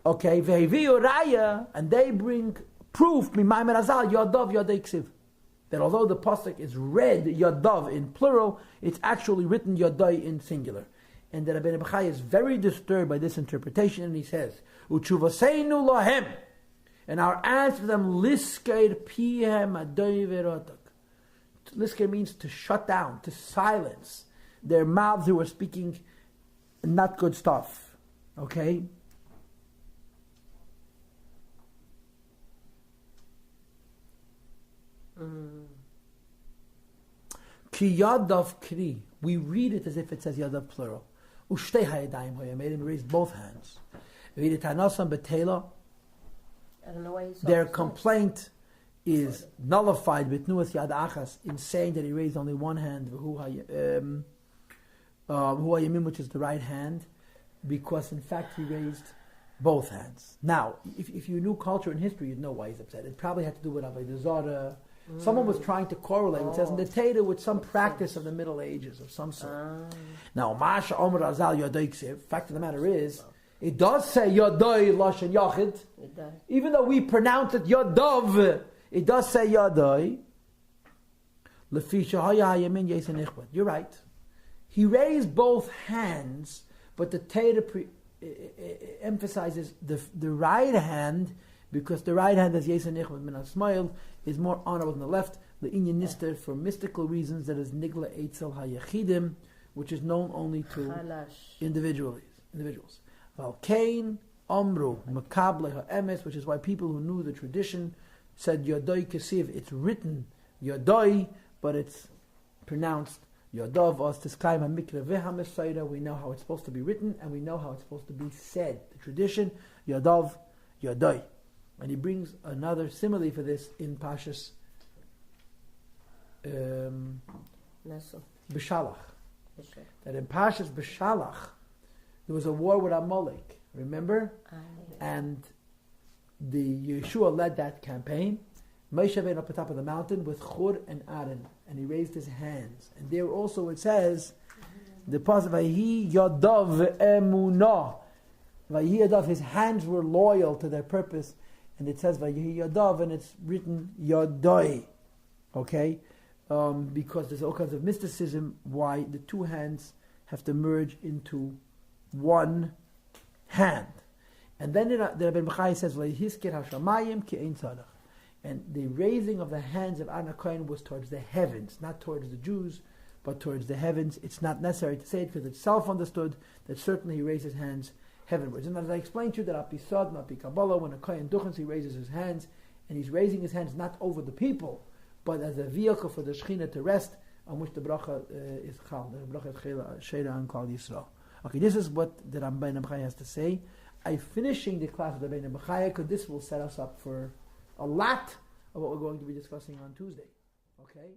Okay, Vehiviu Raya, and they bring proof. Mimaimer Azal Yodov Yodei Ksiv. that although the pasuk is read Yadav in plural, it's actually written Yadai in singular. And that Rabbeinu Bechai is very disturbed by this interpretation, and he says, Uchuvaseinu lahem, and our answer to them, Lisker pihem adoi verotak. Lisker means to shut down, to silence their mouths who are speaking not good stuff. Okay? Ki yadav kri. We read it as if it says yadav plural. Ushtei hayadayim hoyameidim. Raise both hands. Read it hanasam betela. I don't know why he's Their complaint is nullified with nuas yad achas in saying that he raised only one hand, hu hayamim, which is the right hand, because in fact he raised both hands. Now, if you knew culture and history, you'd know why he's upset. It probably had to do with Avodah Zarah. Someone was trying to correlate, it says in the Torah, with some practice of the Middle Ages of some sort. Now, Masha Omer Azal Yodai Ksiv, fact of the matter is, it does say Yodai Lashon Yachid, even though we pronounce it Yodav, it does say Yodai. You're right. He raised both hands, but the Torah emphasizes the right hand, because the right hand, as Yesa Nichmat Min HaSmayil, is more honorable than the left. The Inyan Nister, for mystical reasons, that is Nigla Eitzel HaYachidim, which is known only to individuals. Valkain Omru Makable HaEmes, which is why people who knew the tradition said Yodoi Kesiv. It's written Yodoi, but it's pronounced Yodov. Os Tiskayim HaMikra VeHaMesaira. We know how it's supposed to be written, and we know how it's supposed to be said. The tradition, Yodov, Yodoi. And he brings another simile for this in Pashas B'Shalach. That in Pashas B'Shalach, there was a war with Amalek, remember? And the Yeshua led that campaign. Moshe went up on top of the mountain with Chur and Aaron, and he raised his hands. And there also it says, the pasuk Vayi Yadav Emunah. Vayi Yadav, his hands were loyal to their purpose. And it says Vayi Yadav, and it's written Yadai. Okay? Because there's all kinds of mysticism why the two hands have to merge into one hand. And then the Rabbeinu Bechai says, V'yihisker hashamayim ki ein tzarach. And the raising of the hands of Aaron HaKohen was towards the heavens, not towards the Jews, but towards the heavens. It's not necessary to say it because it's self-understood that certainly he raised his hands heavenwards. And as I explained to you, that Apisad, not Kabbalah, when a Kohen Duchens, he raises his hands, and he's raising his hands not over the people, but as a vehicle for the Shekhinah to rest, on which the Bracha is Chal. The Bracha is Sheira and Klal Yisrael. Okay, this is what the Rabbeinu Bechai has to say. I'm finishing the class of the Rabbeinu Bechai because this will set us up for a lot of what we're going to be discussing on Tuesday. Okay?